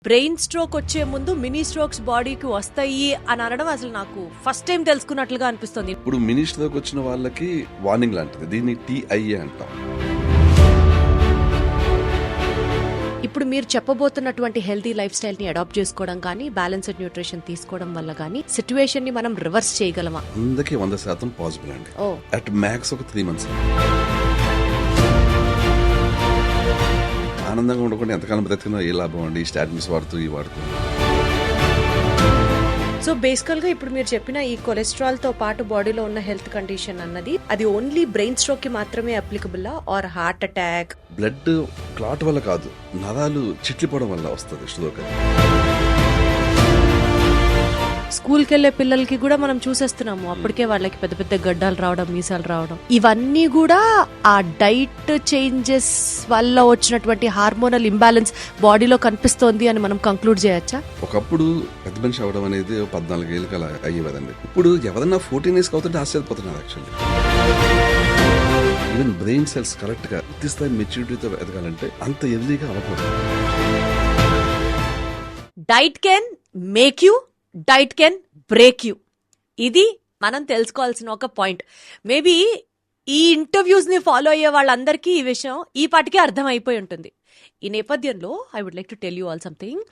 Brain stroke వచ్చే ముందు mini strokes బాడీకి వస్తాయి అని అనడం అసలు నాకు ఫస్ట్ టైం తెలుసుకున్నట్లుగా అనిపిస్తుంది. ఇప్పుడు మినీ స్ట్రోక్ వచ్చిన వాళ్ళకి వార్నింగ్ లాంటిది, దీన్ని TIA అంటాం. ఇప్పుడు మీరు చెప్పబోతున్నటువంటి హెల్తీ లైఫ్ స్టైల్ ని అడాప్ట్ చేసుకోవడం కానీ, బ్యాలెన్స్డ్ న్యూట్రిషన్ తీసుకోవడం వల్ల కానీ సిచ్యువేషన్ ని మనం రివర్స్ చేయగలమా? 100% పాసిబుల్ అండి. అట్ మ్యాక్స్ ఒక 3 months. ఆనందంగా ఉండకుండా ఎంతకాలం బ్రతికినా ఏ లాభం అండి, ఈ స్టాటిన్స్ వాడుతూ సో బేసికల్ గా ఇప్పుడు మీరు చెప్పిన ఈ కొలెస్ట్రాల్ తో పాటు బాడీలో ఉన్న హెల్త్ కండిషన్ అన్నది అది ఓన్లీ బ్రెయిన్ స్ట్రోక్ కి మాత్రమే applicable or heart attack? Blood clot వల్ల కాదు, నరాలు చిట్లిపోవడం వల్ల వస్తుంది స్ట్రోక్. స్కూల్కి వెళ్లే పిల్లలకి కూడా మనం చూసేస్తున్నాము, అప్పటికే వాళ్ళకి పెద్ద పెద్ద గడ్డాలు రావడం, మీసాలు రావడం, ఇవన్నీ కూడా ఆ డైట్ చేంజెస్ వల్ల వచ్చినటువంటి హార్మోనల్ ఇంబ్యాలెన్స్ బాడీలో కనిపిస్తోంది అని మనం కంక్లూడ్ చేయొచ్చా? ఒకప్పుడు పెద్ద మనిషి అవడం అనేది 14 ఏళ్ళకి అలా అయ్యేదండి. ఇప్పుడు ఎవరన్నా 14 years అవుతుంటే ఆశ్చర్యపోతున్నారు. Actually even brain cells correct గా స్థాయి మెచ్యూరిటీతో ఎదగాలంటే అంత ఎదిగా అవ్వకూడదు. Diet can make you, diet can break you. ఇది మనం తెలుసుకోవాల్సిన ఒక పాయింట్. మేబీ ఈ ఇంటర్వ్యూస్ ని ఫాలో అయ్యే వాళ్ళందరికీ ఈ విషయం ఈ పాటికే అర్థమైపోయి ఉంటుంది. ఈ నేపథ్యంలో I would like to tell you all something.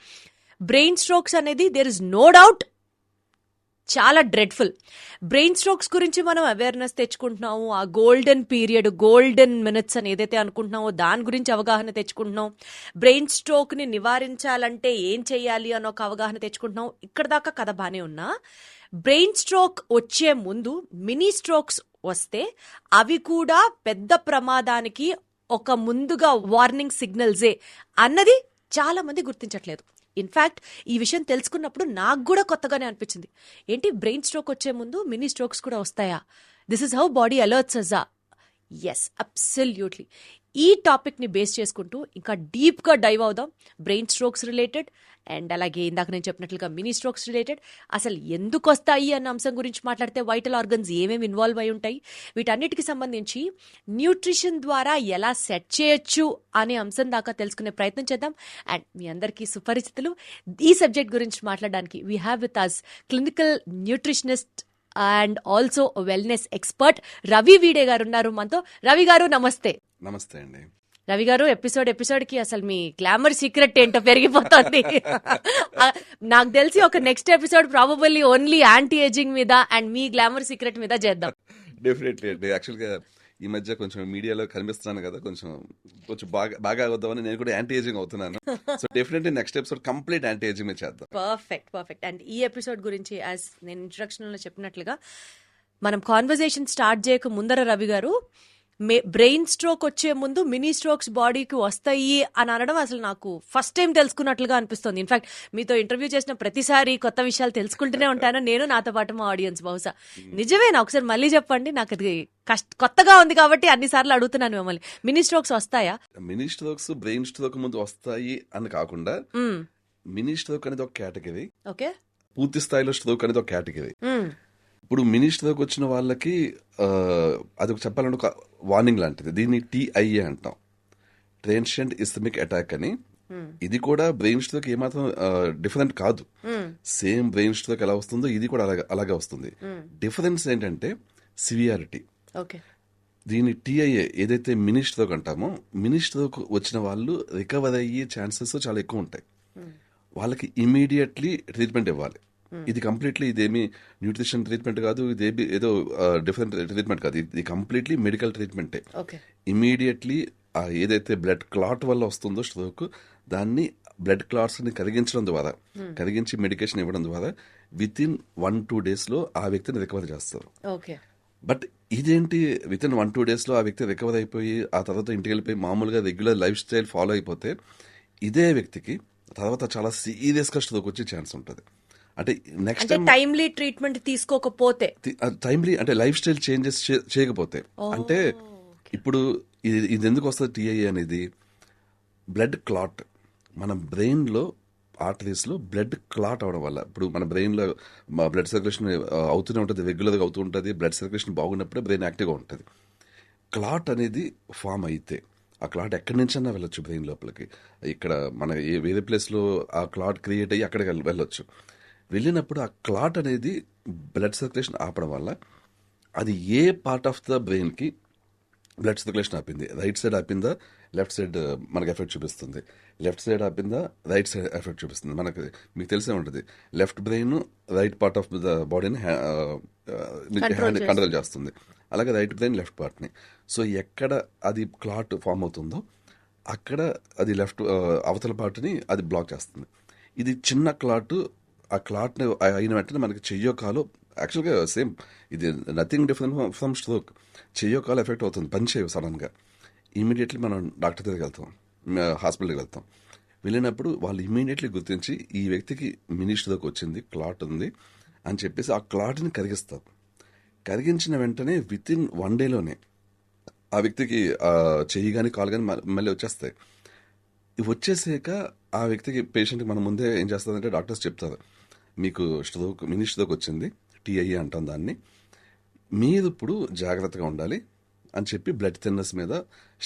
Brain strokes అనేది దేర్ ఇస్ నో డౌట్ చాలా డ్రెడ్ఫుల్. బ్రెయిన్ స్ట్రోక్స్ గురించి మనం అవేర్నెస్ తెచ్చుకుంటున్నాము, ఆ గోల్డెన్ పీరియడ్, గోల్డెన్ మినిట్స్ అని ఏదైతే అనుకుంటున్నామో దాని గురించి అవగాహన తెచ్చుకుంటున్నాం. బ్రెయిన్ స్ట్రోక్ ని నివారించాలంటే ఏం చేయాలి అని ఒక అవగాహన తెచ్చుకుంటున్నాం. ఇక్కడ దాకా కథ బానే ఉన్నా, బ్రెయిన్ స్ట్రోక్ వచ్చే ముందు మినీ స్ట్రోక్స్ వస్తే అవి కూడా పెద్ద ప్రమాదానికి ఒక ముందుగా వార్నింగ్ సిగ్నల్సే అన్నది చాలా మంది గుర్తించట్లేదు. ఇన్ఫ్యాక్ట్ ఈ విషయం తెలుసుకున్నప్పుడు నాకు కూడా కొత్తగానే అనిపించింది. ఏంటి, బ్రెయిన్ స్ట్రోక్ వచ్చే ముందు మినీ స్ట్రోక్స్ కూడా వస్తాయా? This is how body alerts us. Yes, absolutely. ఈ టాపిక్ ని బేస్ చేసుకుంటూ ఇంకా డీప్ గా డైవ్ అవుదాం. బ్రెయిన్ స్ట్రోక్స్ రిలేటెడ్ అండ్ అలాగే ఇందాక నేను చెప్పినట్లుగా మినీ స్ట్రోక్స్ రిలేటెడ్, అసలు ఎందుకు వస్తాయి అన్న అంశం గురించి మాట్లాడితే వైటల్ ఆర్గన్స్ ఏమేమి ఇన్వాల్వ్ అయి ఉంటాయి, వీటన్నిటికి సంబంధించి న్యూట్రిషన్ ద్వారా ఎలా సెట్ చేయొచ్చు అనే అంశం దాకా తెలుసుకునే ప్రయత్నం చేద్దాం. అండ్ మీ అందరికీ సుపరిచితులు, ఈ సబ్జెక్ట్ గురించి మాట్లాడడానికి we have with us clinical nutritionist and also wellness expert Ravi Veede గారు ఉన్నారు మనతో. రవి గారు నమస్తే. నమస్తే అండి. రవి గారు, ఎపిసోడ్ కి అసలు మీ గ్లామర్ సీక్రెట్ ఏంటో పెరిగిపోతుంది. నాకు తెలిసి ఒక next episode probably only anti ageing మీద అండ్ మీ గ్లామర్ సీక్రెట్ మీద చేద్దాం. డెఫినెట్లీ అండి. యాక్చువల్గా ఈ మధ్య కొంచెం మీడియాలో కనిపిస్తున్నాను కదా, కొంచెం బాగా అవుతామని నేను కూడా యాంటీ ఏజింగ్ అవుతున్నాను. So definitely next episode complete anti ageing మీద చేద్దాం. పర్ఫెక్ట్. అండ్ ఈ ఎపిసోడ్ గురించి యాజ్ నేను ఇంట్రడక్షన్ లో చెప్పినట్లుగా మనం కాన్వర్సేషన్ స్టార్ట్ చేయక ముందర రవి గారు, బ్రెయిన్ స్ట్రోక్ వచ్చే ముందు మినీ స్ట్రోక్స్ బాడీకి వస్తాయి అని అనడం అసలు నాకు ఫస్ట్ టైం తెలుసుకున్నట్లుగా అనిపిస్తుంది. ఇన్ఫాక్ట్ మీతో ఇంటర్వ్యూ చేసిన ప్రతిసారి కొత్త విషయాలు తెలుసుకుంటూనే ఉంటాను నేను, నాతో పాటు మా ఆడియన్స్. బహుశా నిజమేనా? ఒకసారి మళ్ళీ చెప్పండి, నాకు అది కొత్తగా ఉంది కాబట్టి అన్నిసార్లు అడుగుతున్నాను మిమ్మల్ని. మినీ స్ట్రోక్స్ వస్తాయా? మినీ స్ట్రోక్స్ బ్రెయిన్ స్ట్రోక్ ముందు వస్తాయి అని కాకుండా, మినీ స్ట్రోక్ అనేది ఒక కేటగిరీ, ఓకే, పూర్తి స్థాయిలో స్ట్రోక్ అనేది ఒక కేటగిరీ. ఇప్పుడు మినీ స్ట్రోక్ వచ్చిన వాళ్ళకి అది చెప్పాలంటే ఒక వార్నింగ్ లాంటిది, దీన్ని TIA అంటాం, ట్రాన్సియంట్ ఇస్కెమిక్ అటాక్ అని. ఇది కూడా బ్రెయిన్ స్ట్రోక్ ఏమాత్రం డిఫరెంట్ కాదు. సేమ్ బ్రెయిన్ స్ట్రోక్ ఎలా వస్తుందో ఇది కూడా అలాగే వస్తుంది. డిఫరెన్స్ ఏంటంటే సివియారిటీ. దీని TIA ఏదైతే మినీ స్ట్రోక్ అంటామో, మినీ స్ట్రోక్ వచ్చిన వాళ్ళు రికవర్ అయ్యే ఛాన్సెస్ చాలా ఎక్కువ ఉంటాయి. వాళ్ళకి ఇమీడియట్లీ ట్రీట్మెంట్ ఇవ్వాలి. ఇది కంప్లీట్లీ ఇదేమి న్యూట్రిషన్ ట్రీట్మెంట్ కాదు, ఇదేమి ఏదో డిఫరెంట్ ట్రీట్మెంట్ కాదు, ఇది కంప్లీట్లీ మెడికల్ ట్రీట్మెంటే. ఇమీడియట్లీ ఏదైతే బ్లడ్ క్లాట్ వల్ల వస్తుందో స్ట్రోక్, దాన్ని బ్లడ్ క్లాట్స్ ని కరిగించి మెడికేషన్ ఇవ్వడం ద్వారా విత్ ఇన్ 1-2 days లో ఆ వ్యక్తిని రికవర్ చేస్తారు. బట్ ఇదేంటి, విత్ ఇన్ 1-2 days లో ఆ వ్యక్తి రికవర్ అయిపోయి ఆ తర్వాత ఇంటికి వెళ్ళిపోయి మామూలుగా రెగ్యులర్ లైఫ్ స్టైల్ ఫాలో అయిపోతే ఇదే వ్యక్తికి తర్వాత చాలా సీరియస్ గా స్ట్రోక్ వచ్చే ఛాన్స్ ఉంటుంది. అంటే నెక్స్ట్ టైమ్లీ ట్రీట్మెంట్ తీసుకోకపోతే, టైమ్లీ అంటే లైఫ్ స్టైల్ చేంజెస్ చేయకపోతే, అంటే ఇప్పుడు ఇది ఎందుకు వస్తుంది TIA అనేది, బ్లడ్ క్లాట్ మన బ్రెయిన్ లో ఆర్టరీస్ లో బ్లడ్ క్లాట్ అవడం వల్ల. ఇప్పుడు మన బ్రెయిన్ లో బ్లడ్ సర్క్యులేషన్ అవుతూనే ఉంటుంది, రెగ్యులర్ గా అవుతూ ఉంటుంది. బ్లడ్ సర్క్యులేషన్ బాగున్నప్పుడే బ్రెయిన్ యాక్టివ్గా ఉంటుంది. క్లాట్ అనేది ఫామ్ అయితే ఆ క్లాట్ ఎక్కడి నుంచన్నా వెళ్ళొచ్చు బ్రెయిన్ లోపలికి. ఇక్కడ మన వేరే ప్లేస్లో ఆ క్లాట్ క్రియేట్ అయ్యి అక్కడికి వెళ్ళొచ్చు. వెళ్ళినప్పుడు ఆ క్లాట్ అనేది బ్లడ్ సర్క్యులేషన్ ఆపడం వల్ల అది ఏ పార్ట్ ఆఫ్ ద బ్రెయిన్కి బ్లడ్ సర్క్యులేషన్ ఆపింది, రైట్ సైడ్ ఆపిందా, లెఫ్ట్ సైడ్ మనకి ఎఫెక్ట్ చూపిస్తుంది, లెఫ్ట్ సైడ్ ఆపిందా, రైట్ సైడ్ ఎఫెక్ట్ చూపిస్తుంది. మనకి మీకు తెలిసే ఉంటుంది, left brain right part of the బాడీని కంట్రోల్ చేస్తుంది, అలాగే రైట్ బ్రెయిన్ లెఫ్ట్ పార్ట్ని. సో ఎక్కడ అది క్లాట్ ఫామ్ అవుతుందో అక్కడ అది లెఫ్ట్ అవతల పార్ట్ని అది బ్లాక్ చేస్తుంది. ఇది చిన్న క్లాట్. ఆ క్లాట్ అయిన వెంటనే మనకి చెయ్యో కాలో యాక్చువల్గా సేమ్, ఇది నథింగ్ డిఫరెంట్ ఫ్రమ్ స్ట్రోక్. చెయ్యో కాలు ఎఫెక్ట్ అవుతుంది, పని చేయవు సడన్గా. ఇమీడియట్లీ మనం డాక్టర్ దగ్గరికి వెళ్తాం, హాస్పిటల్కి వెళ్తాం. వెళ్ళినప్పుడు వాళ్ళు ఇమీడియట్లీ గుర్తించి ఈ వ్యక్తికి మినీ స్ట్రోక్ వచ్చింది, క్లాట్ ఉంది అని చెప్పేసి ఆ క్లాట్ని కరిగిస్తారు. కరిగించిన వెంటనే విత్ ఇన్ 1 డేలోనే ఆ వ్యక్తికి చెయ్యి కానీ కాలు కానీ మళ్ళీ వచ్చేస్తాయి. ఇవి వచ్చేసాక ఆ వ్యక్తికి పేషెంట్కి మనం ముందే ఏం చేస్తారంటే డాక్టర్స్ చెప్తారు, మీకు స్ట్రోక్ మినీ స్ట్రోక్ వచ్చింది, టీఐఏ అంటాం దాన్ని, మీరు ఇప్పుడు జాగ్రత్తగా ఉండాలి అని చెప్పి బ్లడ్ థిన్నర్స్ మీద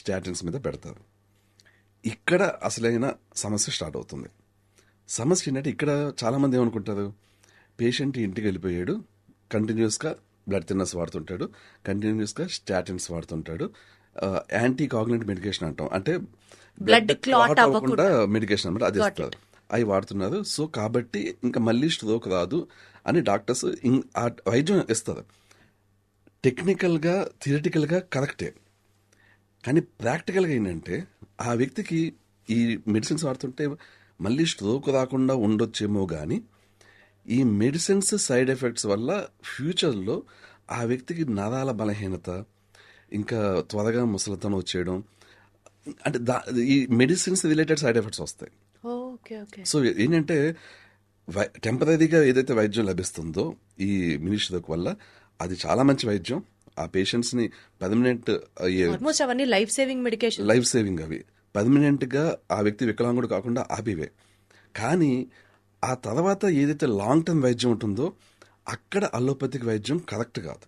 స్టాటిన్స్ మీద పెడతారు. ఇక్కడ అసలైన సమస్య స్టార్ట్ అవుతుంది. సమస్య ఏంటంటే ఇక్కడ చాలామంది ఏమనుకుంటారు, పేషెంట్ ఇంటికి వెళ్ళిపోయాడు, కంటిన్యూస్గా బ్లడ్ థిన్నర్స్ వాడుతుంటాడు, కంటిన్యూస్గా స్టాటిన్స్ వాడుతుంటాడు, యాంటీ కాగ్నిటివ్ మెడికేషన్ అంటాం, అంటే బ్లడ్ క్లాట్ అవ్వకుండా మెడికేషన్ అనమాట, అది ఇస్తారు, అవి వాడుతున్నారు. సో కాబట్టి ఇంకా మళ్ళీ స్ట్రోక్ రాదు అని డాక్టర్స్ ఆ వైద్యం ఇస్తారు. టెక్నికల్గా థియరిటికల్గా కరెక్టే, కానీ ప్రాక్టికల్గా ఏంటంటే ఆ వ్యక్తికి ఈ మెడిసిన్స్ వాడుతుంటే మళ్ళీ స్ట్రోక్ రాకుండా ఉండొచ్చేమో, కానీ ఈ మెడిసిన్స్ సైడ్ ఎఫెక్ట్స్ వల్ల ఫ్యూచర్లో ఆ వ్యక్తికి నరాల బలహీనత, ఇంకా త్వరగా ముసలితనం వచ్చేయడం, అంటే ఈ మెడిసిన్స్ రిలేటెడ్ సైడ్ ఎఫెక్ట్స్ వస్తాయి. సో ఏంటంటే టెంపరీగా ఏదైతే వైద్యం లభిస్తుందో ఈ మినీ స్ట్రోక్ వల్ల అది చాలా మంచి వైద్యం. ఆ పేషెంట్స్ని పర్మనెంట్ అవన్నీ life saving medication, life saving అవి పర్మనెంట్గా ఆ వ్యక్తి వికలాంగుడు కాకుండా ఆపివే. కానీ ఆ తర్వాత ఏదైతే లాంగ్ టర్మ్ వైద్యం ఉంటుందో అక్కడ అలోపతిక్ వైద్యం కరెక్ట్ కాదు.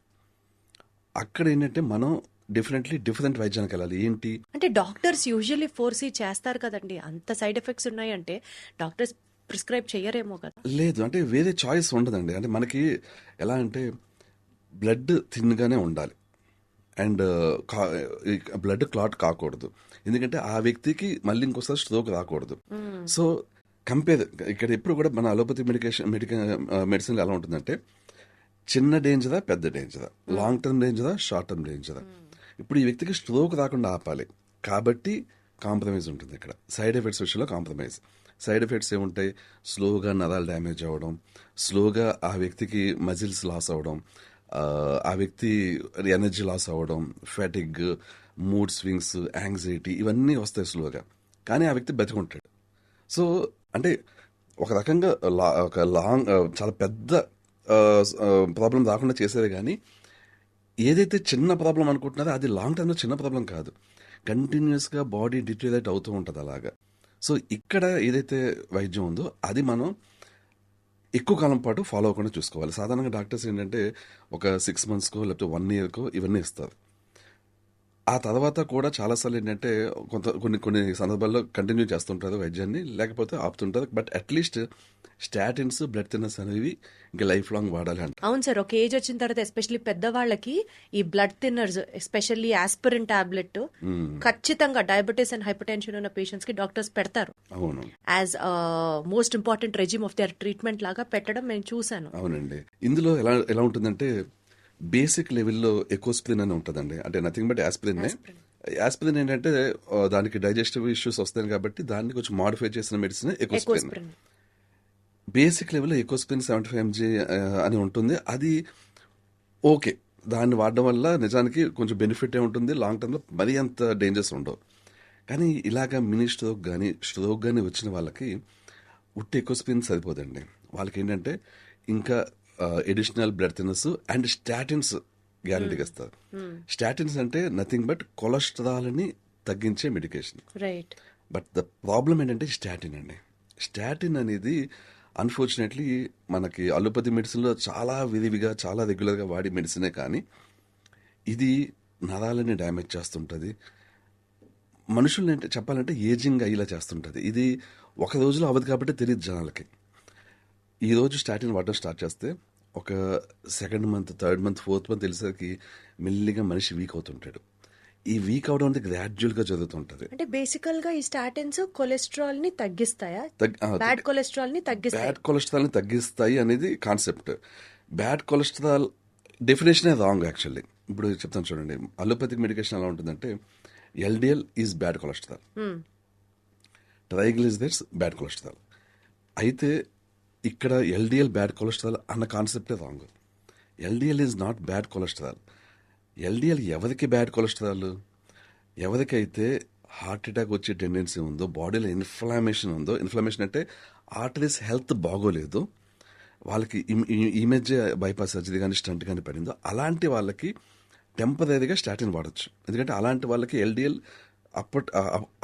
అక్కడ ఏంటంటే మనం డిఫరెంట్ వైద్యానికి వెళ్ళాలి. ఏంటి అంటే డాక్టర్స్ యూజువల్లీ ఫోర్సీ చేస్తారు కదండి, అంత సైడ్ ఎఫెక్ట్స్ ఉన్నాయంటే డాక్టర్స్ ప్రిస్క్రైబ్ చేయరేమో కదా. లేదు, అంటే వేరే చాయిస్ ఉండదండి. అంటే మనకి ఎలా అంటే బ్లడ్ థిన్గానే ఉండాలి అండ్ బ్లడ్ క్లాట్ కాకూడదు, ఎందుకంటే ఆ వ్యక్తికి మళ్ళీ ఇంకోసారి స్ట్రోక్ రాకూడదు. సో కంపేర్ ఇక్కడ ఎప్పుడు కూడా మన అలోపతి మెడిసిన్ ఎలా ఉంటుందంటే చిన్న డేంజరా, పెద్ద డేంజరా, లాంగ్ టర్మ్ డేంజరా, షార్ట్ టర్మ్ డేంజరా. ఇప్పుడు ఈ వ్యక్తికి స్ట్రోక్ రాకుండా ఆపాలి కాబట్టి కాంప్రమైజ్ ఉంటుంది. ఇక్కడ సైడ్ ఎఫెక్ట్స్ విషయంలో కాంప్రమైజ్. సైడ్ ఎఫెక్ట్స్ ఏముంటాయి, స్లోగా నరాలు డ్యామేజ్ అవ్వడం, స్లోగా ఆ వ్యక్తికి మజిల్స్ లాస్ అవ్వడం, ఆ వ్యక్తి ఎనర్జీ లాస్ అవ్వడం, ఫ్యాటిగ్, మూడ్ స్వింగ్స్, యాంగ్జైటీ, ఇవన్నీ వస్తాయి స్లోగా. కానీ ఆ వ్యక్తి బతికుంటాడు. సో అంటే ఒక రకంగా ఒక లాంగ్ చాలా పెద్ద ప్రాబ్లం రాకుండా చేసేది, కానీ ఏదైతే చిన్న ప్రాబ్లం అనుకుంటున్నారో అది లాంగ్ టర్మ్లో చిన్న ప్రాబ్లం కాదు, కంటిన్యూస్గా బాడీ డిటేరియరేట్ అవుతూ ఉంటుంది అలాగా. సో ఇక్కడ ఏదైతే వైద్యం ఉందో అది మనం ఎక్కువ కాలం పాటు ఫాలో అవ్వకుండా చూసుకోవాలి. సాధారణంగా డాక్టర్స్ ఏంటంటే ఒక 6 monthsకో లేకపోతే 1 yearకో ఇవన్నీ ఇస్తారు. ఆ తర్వాత కూడా చాలాసార్లు ఏంటంటే కొన్ని సందర్భాల్లో కంటిన్యూ చేస్తుంటారు వైద్యాన్ని, లేకపోతే ఆపుతుంటారు. But at least statins, blood thinners అనేవి ఇంకా లైఫ్ లాంగ్ వాడాలి అంట. అవును సార్, ఒక ఏజ్ వచ్చిన తర్వాత ఎస్పెషల్లీ పెద్దవాళ్ళకి ఈ blood thinners, especially aspirin tablet ఖచ్చితంగా డయాబెటీస్ అండ్ హైపర్ టెన్షన్ ఉన్న పేషెంట్స్ కి డాక్టర్స్ పెడతారు. అవును, as most important regime of their treatment లాగా పెట్టడం నేను చూసాను. అవునండి. ఇందులో ఎలా ఉంటుందంటే బేసిక్ లెవెల్లో ఎకోస్ప్రిన్ అని ఉంటుందండి, అంటే నథింగ్ బట్ యాస్పిరిన్. యాస్పిరిన్ ఏంటంటే దానికి డైజెస్టివ్ ఇష్యూస్ వస్తాయి కాబట్టి దాన్ని కొంచెం మాడిఫై చేసిన మెడిసిన్ ఎకోస్ప్రిన్. బేసిక్ లెవెల్లో ఎకోస్ప్రిన్ 75 mg అని ఉంటుంది. అది ఓకే, దాన్ని వాడడం వల్ల నిజానికి కొంచెం బెనిఫిట్ ఉంటుంది, లాంగ్ టర్మ్లో మరీ అంత డేంజర్స్ ఉండవు. కానీ ఇలాగ మినీ స్ట్రోక్ కానీ వచ్చిన వాళ్ళకి ఉట్టి ఎకోస్ప్రిన్ సరిపోదండి. వాళ్ళకి ఏంటంటే ఇంకా additional blood thinners and statins గ్యారంటీగా ఇస్తారు. స్టాటిన్స్ అంటే నథింగ్ బట్ కొలెస్ట్రాల్ని తగ్గించే medication. Right. But the problem ఏంటంటే స్టాటిన్ అండి. స్టాటిన్ అనేది అన్ఫార్చునేట్లీ మనకి అలోపతి మెడిసిన్లో చాలా విరివిగా, చాలా రెగ్యులర్గా వాడే మెడిసినే, కానీ ఇది నరాలని డ్యామేజ్ చేస్తుంటుంది, మనుషుల్ని అంటే చెప్పాలంటే ఏజింగ్ అయ్యేలా చేస్తుంటది. ఇది ఒక రోజులో అవ్వదు కాబట్టి తెలియదు జనాలకి. ఈ రోజు స్టాటిన్ వాడడం స్టార్ట్ చేస్తే ఒక second month, third month, fourth month తెలిసరికి మెల్లిగా మనిషి వీక్ అవుతుంటాడు. ఈ వీక్ అవడం అనేది గ్రాడ్యువల్ గా జరుగుతుంటది. అంటే బేసికల్ గా ఈ స్టాటిన్స్ కొలెస్ట్రాల్ ని తగ్గిస్తాయా? బ్యాడ్ కొలెస్ట్రాల్ ని తగ్గిస్తాయి. బ్యాడ్ కొలెస్ట్రాల్ ని తగ్గిస్తాయి అనేది concept. Bad cholesterol definition wrong actually. ఇప్పుడు చెప్తాను చూడండి, అలోపతిక్ మెడికేషన్ ఎలా ఉంటుందంటే LDL is bad cholesterol, triglycerides bad cholesterol. అయితే ఇక్కడ ఎల్డిఎల్ బ్యాడ్ కొలెస్ట్రాల్ అన్న కాన్సెప్టే wrong. LDL is not bad cholesterol. LDL ఎవరికి బ్యాడ్ కొలెస్ట్రాల్? ఎవరికైతే హార్ట్ అటాక్ వచ్చే టెండెన్సీ ఉందో, బాడీలో ఇన్ఫ్లమేషన్ ఉందో, ఇన్ఫ్లమేషన్ అంటే ఆర్టరీస్ హెల్త్ బాగోలేదు, వాళ్ళకి ఈ మధ్య బైపాస్ సర్జరీ కానీ స్టంట్ కానీ పడిందో అలాంటి వాళ్ళకి టెంపరీగా స్టాటిన్ వాడచ్చు. ఎందుకంటే అలాంటి వాళ్ళకి ఎల్డిఎల్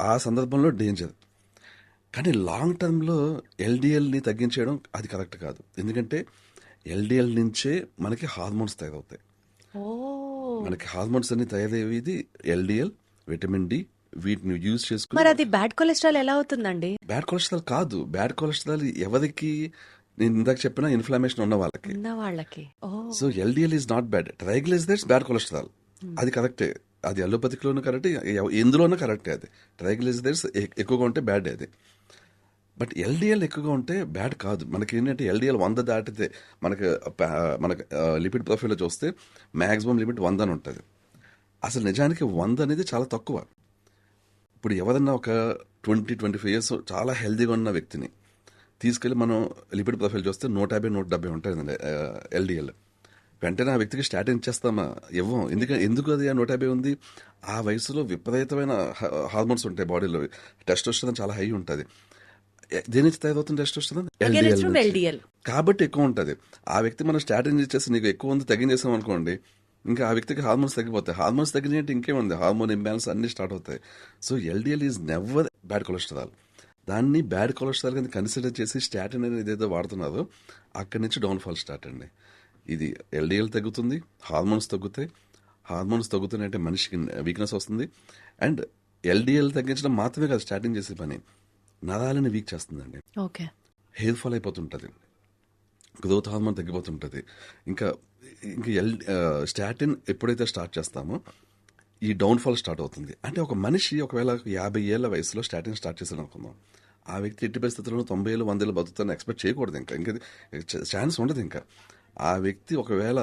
ఆ సందర్భంలో డేంజర్. కానీ లాంగ్ టర్మ్లో ఎల్డిఎల్ని తగ్గించేయడం అది కరెక్ట్ కాదు. ఎందుకంటే ఎల్డిఎల్ నుంచే మనకి హార్మోన్స్ తయారవుతాయి. మనకి హార్మోన్స్ అన్ని తయారయ్యేది ఎల్డిఎల్, విటమిన్ డి, వీటిని యూజ్ చేసుకుని. మరి అది బ్యాడ్ కొలెస్ట్రాల్ ఎలా అవుతుందండి? బ్యాడ్ కొలెస్ట్రాల్ కాదు. బ్యాడ్ కొలెస్ట్రాల్ ఎవరికి? నేను ఇందాక చెప్పిన ఇన్ఫ్లమేషన్ ఉన్న వాళ్ళకి. So LDL is not bad. Triglycerides bad cholesterol, అది కరెక్టే. అది అలోపతిక్లోనూ కరెక్టే, ఎందులోనూ కరెక్టే. అది ట్రైగ్లిజరైడ్స్ ఎక్కువగా ఉంటే బ్యాడ్ అది. బట్ ఎల్డిఎల్ ఎక్కువగా ఉంటే బ్యాడ్ కాదు. మనకి ఏంటంటే ఎల్డిఎల్ 100 దాటితే మనకి లిపిడ్ ప్రొఫైల్లో చూస్తే మ్యాక్సిమం లిమిట్ 100 అని ఉంటుంది. అసలు నిజానికి 100 అనేది చాలా తక్కువ. ఇప్పుడు ఎవరన్నా ఒక 20-25 ఇయర్స్ చాలా హెల్దీగా ఉన్న వ్యక్తిని తీసుకెళ్ళి మనం లిపిడ్ ప్రొఫైల్ చూస్తే 150-170 ఉంటుంది ఎల్డిఎల్. వెంటనే ఆ వ్యక్తికి స్టాటిన్ ఇచ్చేస్తామా? ఇవ్వం. ఎందుకు అది 150 ఉంది? ఆ వయసులో విపరీతమైన హార్మోన్స్ ఉంటాయి బాడీలో. టెస్టోస్టెరాన్ చాలా హై ఉంటుంది. దేని నుంచి తయారవుతుంది టెస్టోస్టెరాన్? ఎల్డిఎల్. కాబట్టి ఎక్కువ ఉంటుంది. ఆ వ్యక్తి మనం స్టాటిన్ ఇచ్చేసి నీకు ఎక్కువ ఉంది తగ్గించేసాం అనుకోండి, ఇంకా ఆ వ్యక్తికి హార్మోన్స్ తగ్గిపోతాయి. హార్మోన్స్ తగ్గినట్టు ఇంకేముంది, హార్మోన్ ఇంబ్యాలెన్స్ అన్ని స్టార్ట్ అవుతాయి. So LDL is never bad cholesterol. దాన్ని బ్యాడ్ కొలెస్ట్రాల్ కింద కన్సిడర్ చేసి స్టాటిన్ అనేది ఏదో వాడుతున్నారో అక్కడి నుంచి డౌన్ఫాల్ స్టార్ట్ అండి. ఇది ఎల్డిఎల్ తగ్గుతుంది, హార్మోన్స్ తగ్గుతాయి. హార్మోన్స్ తగ్గుతున్నాయంటే మనిషికి వీక్నెస్ వస్తుంది. అండ్ ఎల్డిఎల్ తగ్గించడం మాత్రమే కాదు స్టాటిన్ చేసే పని, నరాలని వీక్ చేస్తుందండి. హెయిర్ ఫాల్ అయిపోతుంటుంది, గ్రోత్ హార్మోన్ తగ్గిపోతుంటుంది. ఇంకా స్టాటిన్ ఎప్పుడైతే స్టార్ట్ చేస్తామో ఈ డౌన్ఫాల్ స్టార్ట్ అవుతుంది. అంటే ఒక మనిషి ఒకవేళ 50 ఏళ్ల వయసులో స్టాటిన్ స్టార్ట్ చేశాడు అనుకుందాం, ఆ వ్యక్తి ఎట్టి పరిస్థితుల్లో 90 ఏళ్ళు 100 ఏళ్ళు బతుకుతారని ఎక్స్పెక్ట్ చేయకూడదు. ఇంకా ఛాన్స్ ఉండదు. ఇంకా ఆ వ్యక్తి ఒకవేళ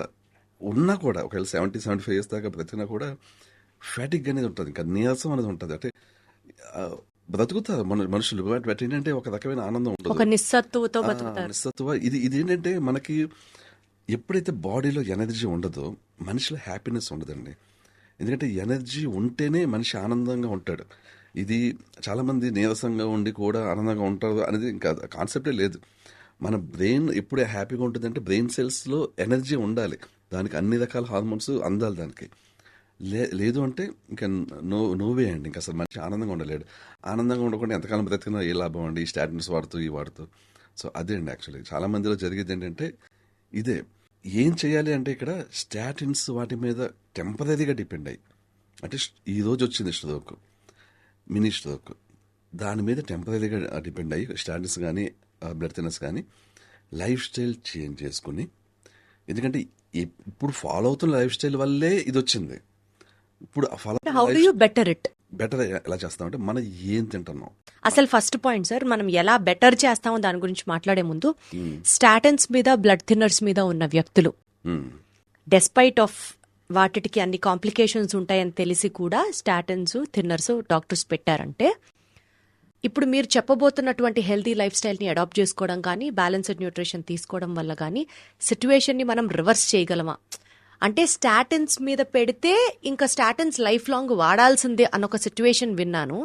ఉన్నా కూడా, ఒకవేళ 70-75 ఇయర్స్ దాకా బ్రతికినా కూడా ఫ్యాటిక్ అనేది ఉంటుంది, ఇంకా నీరసం అనేది ఉంటుంది. అంటే బ్రతుకుతారు మనుషులు, బట్ ఏంటంటే ఒక రకమైన ఆనందం ఉంటుంది, నిస్సత్తువ. ఇది ఏంటంటే మనకి ఎప్పుడైతే బాడీలో ఎనర్జీ ఉండదో మనిషిలో హ్యాపీనెస్ ఉండదండి. ఎందుకంటే ఎనర్జీ ఉంటేనే మనిషి ఆనందంగా ఉంటాడు. ఇది చాలా మంది నీరసంగా ఉండి కూడా ఆనందంగా ఉంటారు అనేది ఇంకా కాన్సెప్టే లేదు. మన బ్రెయిన్ ఎప్పుడే హ్యాపీగా ఉంటుందంటే బ్రెయిన్ సెల్స్లో ఎనర్జీ ఉండాలి, దానికి అన్ని రకాల హార్మోన్స్ అందాలి దానికి. లేదు అంటే ఇంకా నోవే అండి, ఇంకా అసలు మనిషి ఆనందంగా ఉండలేడు. ఆనందంగా ఉండకుండా ఎంతకాలం బ్రతికినా ఏ లాభం అండి, ఈ స్టాటిన్స్ వాడుతూ. సో అదే అండి యాక్చువల్లీ చాలా మందిలో జరిగేది ఏంటంటే ఇదే. ఏం చేయాలి అంటే ఇక్కడ స్టాటిన్స్ వాటి మీద టెంపరీగా డిపెండ్ అయ్యి, అంటే ఈ రోజు వచ్చింది స్ట్రోక్, మినీ స్ట్రోక్, దాని మీద టెంపరీగా డిపెండ్ అయ్యి స్టాటిన్స్ కానీ బ్లడ్ థిన్నర్స్ కానీ లైఫ్ స్టైల్ చేంజ్ చేసుకుని, ఎందుకంటే ఇప్పుడు ఫాలో అవుతున్న లైఫ్ స్టైల్ వల్లే ఇది వచ్చింది. ఇప్పుడు బెటర్ ఎలా చేస్తామంటే మనం ఏం తింటున్నాం. అసలు ఫస్ట్ పాయింట్ సార్, మనం ఎలా బెటర్ చేస్తామో దాని గురించి మాట్లాడే ముందు, స్టాటిన్స్ మీద బ్లడ్ థిన్నర్స్ మీద ఉన్న వ్యక్తులు డెస్పైట్ ఆఫ్ వాటికి అన్ని కాంప్లికేషన్స్ ఉంటాయని తెలిసి కూడా స్టాటిన్స్ థిన్నర్స్ డాక్టర్స్ పెట్టారంటే, ఇప్పుడు మీరు చెప్పబోతున్నటువంటి హెల్తీ లైఫ్ స్టైల్ని అడాప్ట్ చేసుకోవడం కానీ, బ్యాలెన్స్డ్ న్యూట్రిషన్ తీసుకోవడం వల్ల కానీ సిచ్యువేషన్ని మనం రివర్స్ చేయగలమా? అంటే స్టాటిన్స్ మీద పెడితే ఇంకా స్టాటిన్స్ లైఫ్ లాంగ్ వాడాల్సిందే అన్న ఒక సిచ్యువేషన్ విన్నాను.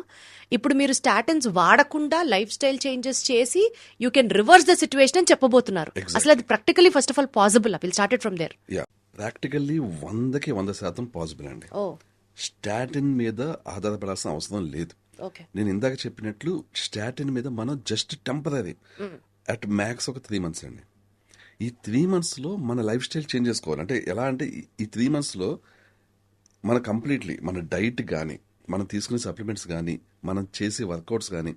ఇప్పుడు మీరు స్టాటిన్స్ వాడకుండా లైఫ్ స్టైల్ చేంజెస్ చేసి you can reverse the situation అని చెప్పబోతున్నారు. అసలు అది practically first of all possible? Will started from there. Practically 100% possible అండి. స్టాటిన్ మీద ఆధారపడాల్సిన అవసరం లేదు. నేను ఇందాక చెప్పినట్లు స్టాటిన్ మీద మనం జస్ట్ టెంపరీ అట్ మ్యాక్స్ ఒక 3 months అండి. ఈ 3 monthsలో మన లైఫ్ స్టైల్ చేంజ్ చేసుకోవాలి. అంటే ఎలా అంటే ఈ 3 monthsలో మన కంప్లీట్లీ మన డైట్ కానీ, మనం తీసుకునే సప్లిమెంట్స్ కానీ మనం చేసే వర్కౌట్స్ కానీ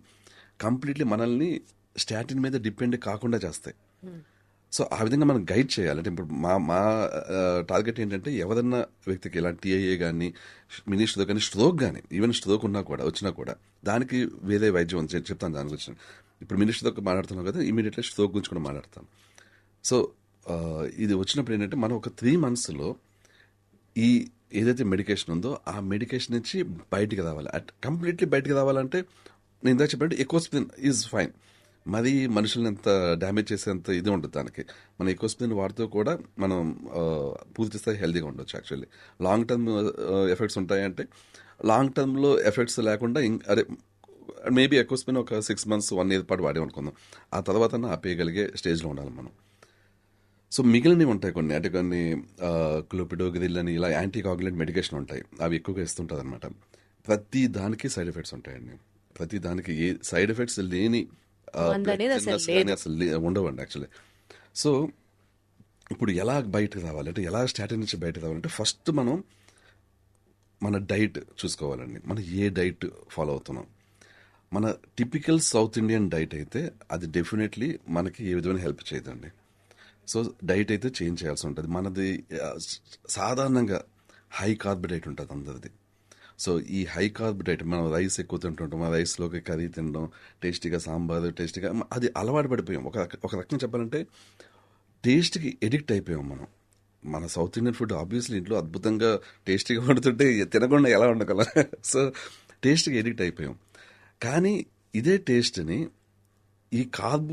కంప్లీట్లీ మనల్ని స్టాటిన్ మీద డిపెండ్ కాకుండా చేస్తాయి. సో ఆ విధంగా మనం గైడ్ చేయాలి. అంటే ఇప్పుడు మా టార్గెట్ ఏంటంటే ఎవరన్నా వ్యక్తికి ఇలాంటి టీఐఏ కానీ మినీ స్ట్రోక్ కానీ స్ట్రోక్ కానీ ఈవెన్ స్ట్రోక్ వచ్చినా కూడా దానికి వేరే వైద్యం ఉంది, చెప్తాను దాని గురించి. ఇప్పుడు మినీ స్ట్రోక్ మాట్లాడుతున్నాం కదా, ఇమీడియట్లీ స్ట్రోక్ గురించి కూడా మాట్లాడతాను. సో ఇది వచ్చినప్పుడు ఏంటంటే మనం ఒక 3 monthsలో ఈ ఏదైతే మెడికేషన్ ఉందో ఆ మెడికేషన్ నుంచి బయటికి రావాలి. కంప్లీట్లీ బయటికి రావాలంటే నేను ఇందాక చెప్పినట్టు ఎకోస్ప్రిన్ ఈజ్ ఫైన్. మరి మనుషుల్ని ఎంత డ్యామేజ్ చేసేంత ఇది ఉంటుంది దానికి. మన ఎకోస్ప్రిన్ వాడుతూ కూడా మనం పూర్తి స్థాయి హెల్తీగా ఉండొచ్చు. యాక్చువల్లీ లాంగ్ టర్మ్ ఎఫెక్ట్స్ ఉంటాయంటే లాంగ్ టర్మ్లో ఎఫెక్ట్స్ లేకుండా అదే మేబీ ఎకోస్ప్రిన్ ఒక 6 months 1 year పాటు వాడే అనుకుందాం. ఆ తర్వాత ఆపేయగలిగే స్టేజ్లో ఉండాలి మనం. సో మిగిలినవి ఉంటాయి కొన్ని, అంటే కొన్ని క్లోపిడోగ్రిల్ అని ఇలా యాంటీకాగులెంట్ మెడికేషన్ ఉంటాయి, అవి ఎక్కువగా ఇస్తుంటుంది అనమాట. ప్రతి దానికి సైడ్ ఎఫెక్ట్స్ ఉంటాయండి. ప్రతి దానికి ఏ సైడ్ ఎఫెక్ట్స్ లేని అసలు ఉండవండి యాక్చువల్లీ. సో ఇప్పుడు ఎలా బయటకు రావాలి అంటే, ఎలా స్టాటిన్ నుంచి బయటకు రావాలంటే ఫస్ట్ మనం మన డైట్ చూసుకోవాలండి. మనం ఏ డైట్ ఫాలో అవుతున్నాం. మన టిపికల్ సౌత్ ఇండియన్ డైట్ అయితే అది డెఫినెట్లీ మనకి ఏ విధమైన హెల్ప్ చేయదండి. సో డైట్ అయితే చేంజ్ చేయాల్సి ఉంటుంది. మనది సాధారణంగా హై కార్బ్ డైట్ ఉంటుంది అందరిది. సో ఈ హై కార్బ్ డైట్, మనం రైస్ ఎక్కువ తింటుంటాం, ఆ రైస్లోకి కర్రీ తినడం, టేస్టీగా సాంబారు, టేస్టీగా అది అలవాటు పడిపోయాం. ఒక రకంగా చెప్పాలంటే టేస్ట్కి ఎడిక్ట్ అయిపోయాం మనం. మన సౌత్ ఇండియన్ ఫుడ్ ఆబ్వియస్లీ ఇంట్లో అద్భుతంగా టేస్టీగా వండుతుంటే తినకుండా ఎలా ఉండగల. సో టేస్ట్కి ఎడిక్ట్ అయిపోయాం. కానీ ఇదే టేస్ట్ని ఈ కార్బ్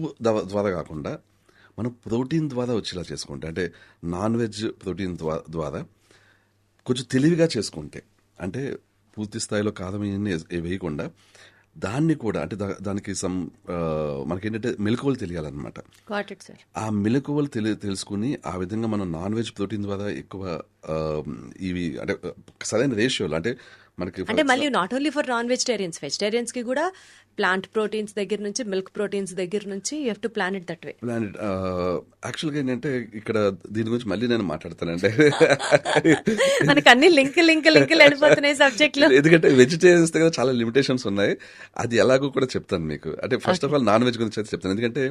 ద్వారా కాకుండా మనం ప్రోటీన్ ద్వారా వచ్చేలా చేసుకుంటే, అంటే నాన్ వెజ్ ప్రోటీన్ ద్వారా కొంచెం తెలివిగా చేసుకుంటే, అంటే పూర్తి స్థాయిలో కారం వేయకుండా దాన్ని కూడా, అంటే దానికి మనకేంటంటే మెలకువలు తెలియాలన్నమాట. ఆ మెలకువలు తెలుసుకుని ఆ విధంగా మనం నాన్ వెజ్ ప్రోటీన్ ద్వారా ఎక్కువ ఇవి అంటే సరైన రేషియోలు, అంటే మనకి అంటే మళ్ళీ not only for non vegetarians కి కూడా ప్లాంట్ ప్రోటీన్స్ దగ్గర నుంచి మిల్క్ ప్రోటీన్స్ దగ్గర నుంచి you have to plan it that way. యాక్చువల్గా ఏంటంటే ఇక్కడ దీని గురించి మళ్ళీ నేను మాట్లాడతానంటే మనకు అన్ని లింక్ వెళ్ళిపోతున్నాయి సబ్జెక్టులు. ఎందుకంటే వెజిటేరియన్స్ దగ్గర చాలా లిమిటేషన్స్ ఉన్నాయి, అది ఎలాగో కూడా చెప్తాను మీకు. అంటే first of all non veg గురించి అయితే చెప్తాను, ఎందుకంటే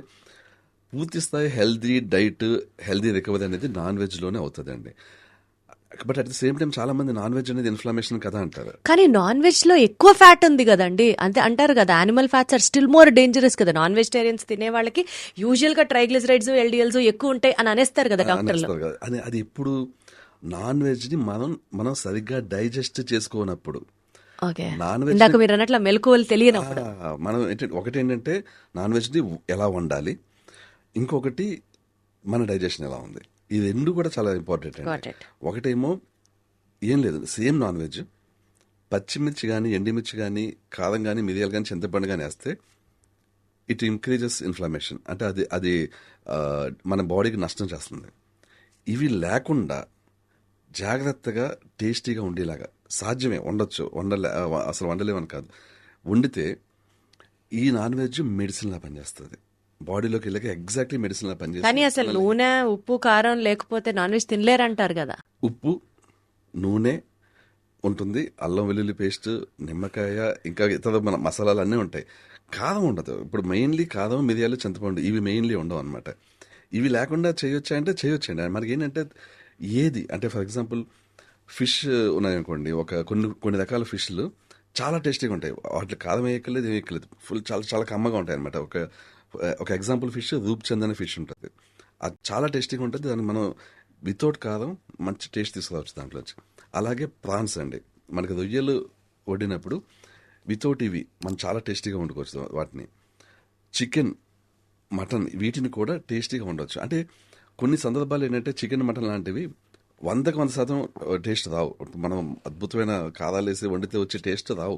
పూర్తి స్థాయి హెల్దీ డైట్, హెల్దీ రికవరీ అనేది నాన్ వెజ్లోనే అవుతుందండి. But at the same time చాలా మంది నాన్ వెజ్ అనేది ఇన్ఫ్లమేషన్ కదా అంటారు. కానీ నాన్ వెజ్ లో ఎక్కువ ఫ్యాట్ ఉంది కదండి, అంతే అంటారు కదా. Animal fats are still more dangerous కదా. నాన్ వెజిటేరియన్స్ తినే వాళ్ళకి యూజువల్ గా ట్రైగ్లిసరైడ్స్, ఎల్డిఎల్స్ ఎక్కువ ఉంటాయి అని అనేస్తారు కదా డాక్టర్లు. అది ఇప్పుడు నాన్ వెజ్ ని మనం సరిగ్గా డైజెస్ట్ చేసుకోనప్పుడు, నాన్ వెజ్ ఇందాక మీరు అన్నట్లు మెలకువలు తెలియనప్పుడు మనం ఒకటి ఏంటంటే నాన్ వెజ్ ని ఎలా వండాలి, ఇంకొకటి మన డైజెషన్ ఎలా ఉంది. ఈ రెండు కూడా చాలా ఇంపార్టెంట్ అండి. ఒకటేమో ఏం లేదు, సేమ్ నాన్ వెజ్ పచ్చిమిర్చి కానీ, ఎండిమిర్చి కానీ, కారం కానీ, మిరియాలు కానీ, చింతపండు కానీ వేస్తే ఇట్ ఇంక్రీజెస్ ఇన్ఫ్లమేషన్, అంటే అది మన బాడీకి నష్టం చేస్తుంది. ఇవి లేకుండా జాగ్రత్తగా టేస్టీగా ఉండేలాగా సాధ్యమే, ఉండొచ్చు, అసలు వండలేమని కాదు, వండితే ఈ నాన్ వెజ్ మెడిసిన్ లా పనిచేస్తుంది. బాడీలోకి వెళ్ళక ఎగ్జాక్ట్లీ మెడిసిన్ లా పనిచేస్తుంది. కానీ అసలు నూనె, ఉప్పు, కారం లేకపోతే నాన్ వెజ్ తినలేరంటారు కదా. ఉప్పు, నూనె ఉంటుంది, అల్లం వెల్లుల్లి పేస్ట్, నిమ్మకాయ, ఇంకా ఇతర మన మసాలాలు అన్నీ ఉంటాయి. కారం ఉండదు. ఇప్పుడు మెయిన్లీ కారం, మిరియాలు, చింతపండు, ఇవి మెయిన్లీ ఉండవు అనమాట. ఇవి లేకుండా చేయొచ్చా అంటే చేయొచ్చండి. మనకి ఏంటంటే ఏది అంటే ఫర్ ఎగ్జాంపుల్ ఫిష్ ఉన్నాయనుకోండి, కొన్ని రకాల ఫిష్లు చాలా టేస్టీగా ఉంటాయి, వాటికి కారం వేయక్కర్లేదు, ఏం వేయక్కర్లేదు, ఫుల్ చాలా చాలా కమ్మగా ఉంటాయి అనమాట. ఒక ఎగ్జాంపుల్ ఫిష్ రూప్చంద్ అనే ఫిష్ ఉంటుంది, అది చాలా టేస్టీగా ఉంటుంది. దాన్ని మనం వితౌట్ కారం మంచి టేస్ట్ తీసుకురావచ్చు దాంట్లోంచి. అలాగే ప్రాన్స్ అండి, మనకి రొయ్యలు వండినప్పుడు వితౌట్ ఇవి మనం చాలా టేస్టీగా వండుకోవచ్చు వాటిని. చికెన్, మటన్, వీటిని కూడా టేస్టీగా ఉండవచ్చు. అంటే కొన్ని సందర్భాలు ఏంటంటే చికెన్, మటన్ లాంటివి 100% టేస్ట్ రావు. మనం అద్భుతమైన కారాలు వేసి వండితే వచ్చే టేస్ట్ రావు.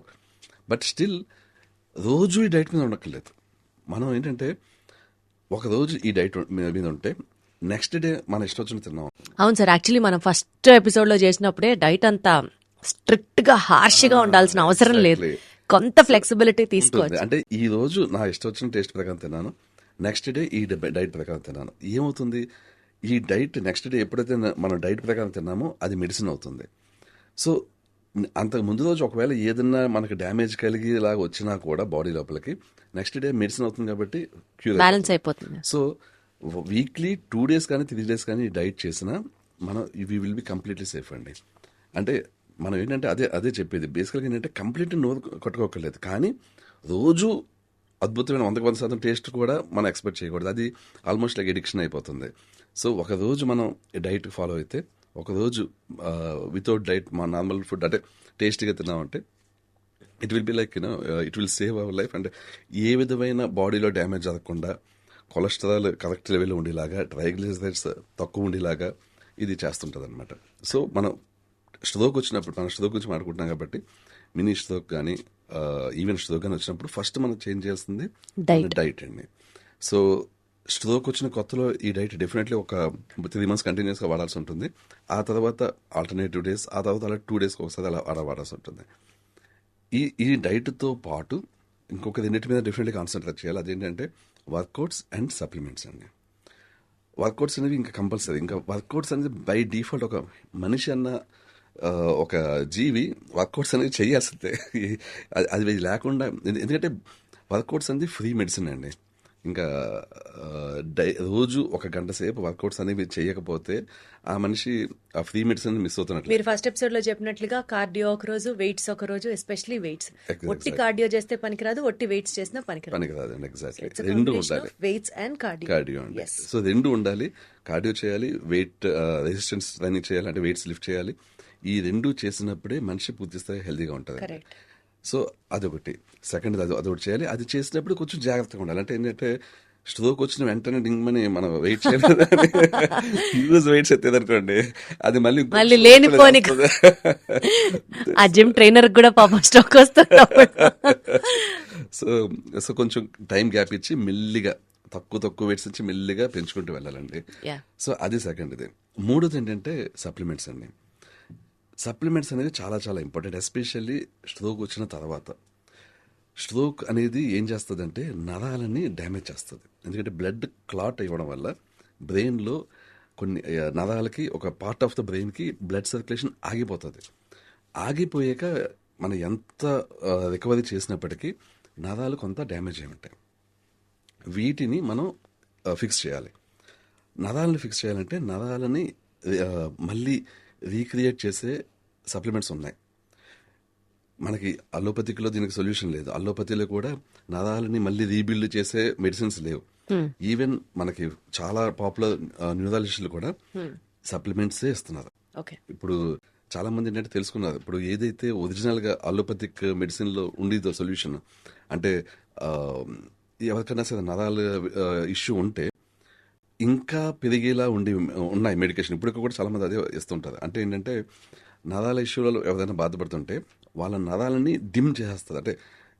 బట్ స్టిల్ రోజు ఈ డైట్ మీద ఉండక్కర్లేదు. మనం ఏంటంటే ఒకరోజు ఈ డైట్ మీద ఉంటే నెక్స్ట్ డే మన ఇష్టం వచ్చిన తిన్నాం. అవును సార్, యాక్చువల్లీ మనం ఫస్ట్ ఎపిసోడ్ లో చేసినప్పుడే డైట్ అంతా స్ట్రిక్ట్ గా హార్ష్ గా ఉండాల్సిన అవసరం లేదు, కొంత ఫ్లెక్సిబిలిటీ తీసుకోవచ్చు. అంటే ఈ రోజు నా ఇష్టం వచ్చిన టేస్ట్ ప్రకారం తిన్నాను, నెక్స్ట్ డే ఈ డైట్ ప్రకారం తిన్నాను. ఏమవుతుంది, ఈ డైట్ నెక్స్ట్ డే ఎప్పుడైతే మనం డైట్ ప్రకారం తిన్నామో అది మెడిసిన్ అవుతుంది. సో అంతకు ముందు రోజు ఒకవేళ ఏదన్నా మనకి డ్యామేజ్ కలిగి ఇలాగ వచ్చినా కూడా బాడీ లోపలికి నెక్స్ట్ డే మెడిసిన్ అవుతుంది కాబట్టి క్యూర్ బ్యాలెన్స్ అయిపోతుంది. సో వీక్లీ 2 days కానీ 3 days కానీ డైట్ చేసినా మనం we will be completely safe అండి. అంటే మనం ఏంటంటే అదే చెప్పేది బేసికల్గా ఏంటంటే కంప్లీట్లీ నోరు కొట్టుకోకర్లేదు, కానీ రోజు అద్భుతమైన 100% టేస్ట్ కూడా మనం ఎక్స్పెక్ట్ చేయకూడదు. అది ఆల్మోస్ట్ లైక్ ఎడిక్షన్ అయిపోతుంది. సో ఒక రోజు మనం డైట్ ఫాలో అయితే, ఒక రోజు వితౌట్ డైట్ మా నార్మల్ ఫుడ్ అంటే టేస్టీగా తిన్నామంటే it will be like you know it will save our life. అంటే ఏ విధమైన బాడీలో డ్యామేజ్ జరగకుండా, కొలెస్ట్రాల్ కరెక్ట్ లెవెల్లో ఉండేలాగా, ట్రైగ్లిసరైడ్స్ తక్కువ ఉండేలాగా ఇది చేస్తుంటుంది అనమాట. సో మనం స్ట్రోక్ వచ్చినప్పుడు, మనం స్ట్రోక్ గురించి మాట్లాడుకుంటున్నాం కాబట్టి మినీ స్ట్రోక్ కానీ ఈవెన్ స్ట్రోక్ కానీ వచ్చినప్పుడు ఫస్ట్ మనం చేంజ్ చేయాల్సింది డైట్ అండి. సో స్ట్రోక్ వచ్చిన కొత్తలో ఈ డైట్ డెఫినెట్లీ ఒక 3 months కంటిన్యూస్గా వాడాల్సి ఉంటుంది. ఆ తర్వాత ఆల్టర్నేటివ్ డేస్, ఆ తర్వాత అలా 2 days ఒకసారి అలా వాడాల్సి ఉంటుంది. ఈ డైట్తో పాటు ఇంకొక రెండింటి మీద డెఫినెట్లీ కాన్సన్ట్రేట్ చేయాలి. అదేంటంటే వర్కౌట్స్ అండ్ సప్లిమెంట్స్ అండి. వర్కౌట్స్ అనేవి ఇంకా కంపల్సరీ. ఇంకా వర్కౌట్స్ అనేది బై డిఫాల్ట్ ఒక మనిషి అన్న ఒక జీవి వర్కౌట్స్ అనేది చేయాల్సిందే. అది లేకుండా, ఎందుకంటే వర్కౌట్స్ అనేది ఫ్రీ మెడిసిన్ అండి. ఇంకా రోజు 1 గంట సేపు వర్కౌట్స్ అనేవి చేయకపోతే ఆ మనిషి ఆ ఫ్రీ మెడిసిన్ మిస్ అవుతున్నట్లు. మీరు ఫస్ట్ ఎపిసోడ్ లో చెప్పినట్లుగా కార్డియో ఒక రోజు, వెయిట్స్ ఒక రోజు, ఎస్పెషల్లీ వెయిట్స్. ఒట్టి కార్డియో చేస్తే పనికిరాదు, ఒట్టి వెయిట్స్ చేసినా పనికిరాదు. ఎగ్జాక్ట్లీ, రెండు ఉండాలి. వెయిట్స్ అండ్ కార్డియో అండి. సో రెండు ఉండాలి. కార్డియో చేయాలి, వెయిట్ రెసిస్టెన్స్ ట్రైనింగ్ చేయాలి, అంటే వెయిట్స్ లిఫ్ట్ చేయాలి. ఈ రెండు చేసినప్పుడే మనిషి పూర్తి స్థాయి హెల్తీగా ఉంటుంది. సో అదొకటి. సెకండ్ అదొకటి చేయాలి. అది చేసినప్పుడు కొంచెం జాగ్రత్తగా ఉండాలి. అంటే ఏంటంటే స్ట్రోక్ వచ్చిన వెంటనే డింగ్మని మనం వెయిట్ చేయలేదు, వెయిట్స్ ఎత్తేదనుకోండి, అది మళ్ళీ లేనిపోని ఆ జిమ్ ట్రైనర్ కూడా పాపం స్ట్రోక్ వస్తుంది. సో కొంచెం టైం గ్యాప్ ఇచ్చి మెల్లిగా తక్కువ వెయిట్స్ నుంచి మెల్లిగా పెంచుకుంటూ వెళ్ళాలండి. సో అది సెకండ్. ఇది మూడోది ఏంటంటే సప్లిమెంట్స్ అండి. సప్లిమెంట్స్ అనేది చాలా చాలా ఇంపార్టెంట్, ఎస్పెషల్లీ స్ట్రోక్ వచ్చిన తర్వాత. స్ట్రోక్ అనేది ఏం చేస్తుందంటే నరాలని డ్యామేజ్ చేస్తుంది. ఎందుకంటే బ్లడ్ క్లాట్ అవ్వడం వల్ల బ్రెయిన్లో కొన్ని నరాలకి, ఒక పార్ట్ ఆఫ్ ద బ్రెయిన్కి బ్లడ్ సర్క్యులేషన్ ఆగిపోతుంది. ఆగిపోయాక మనం ఎంత రికవరీ చేసినప్పటికీ నరాలు కొంత డ్యామేజ్ అయి ఉంటాయి. వీటిని మనం ఫిక్స్ చేయాలి. నరాలను ఫిక్స్ చేయాలంటే నరాలని మళ్ళీ రీక్రియేట్ చేసే సప్లిమెంట్స్ ఉన్నాయి. మనకి అలోపతిలో దీనికి సొల్యూషన్ లేదు. అలోపతిలో కూడా నరాలని మళ్ళీ రీబిల్డ్ చేసే మెడిసిన్స్ లేవు. ఈవెన్ మనకి చాలా పాపులర్ న్యూరాలజిస్టులు కూడా సప్లిమెంట్సే ఇస్తున్నారు. ఇప్పుడు చాలా మంది ఏంటంటే తెలుసుకున్నారు, ఇప్పుడు ఏదైతే ఒరిజినల్ గా అలోపతిక్ మెడిసిన్ లో ఉండేదో సొల్యూషన్, అంటే ఎవరికైనా సరే నరాల ఇష్యూ ఉంటే ఇంకా పెరిగేలా ఉన్నాయి మెడికేషన్. ఇప్పుడు కూడా చాలా మంది అదే ఇస్తుంటారు. అంటే ఏంటంటే నరాల ఇష్యూలలో ఎవరైనా బాధపడుతుంటే వాళ్ళ నరాలని డిమ్ చేస్తుంది, అంటే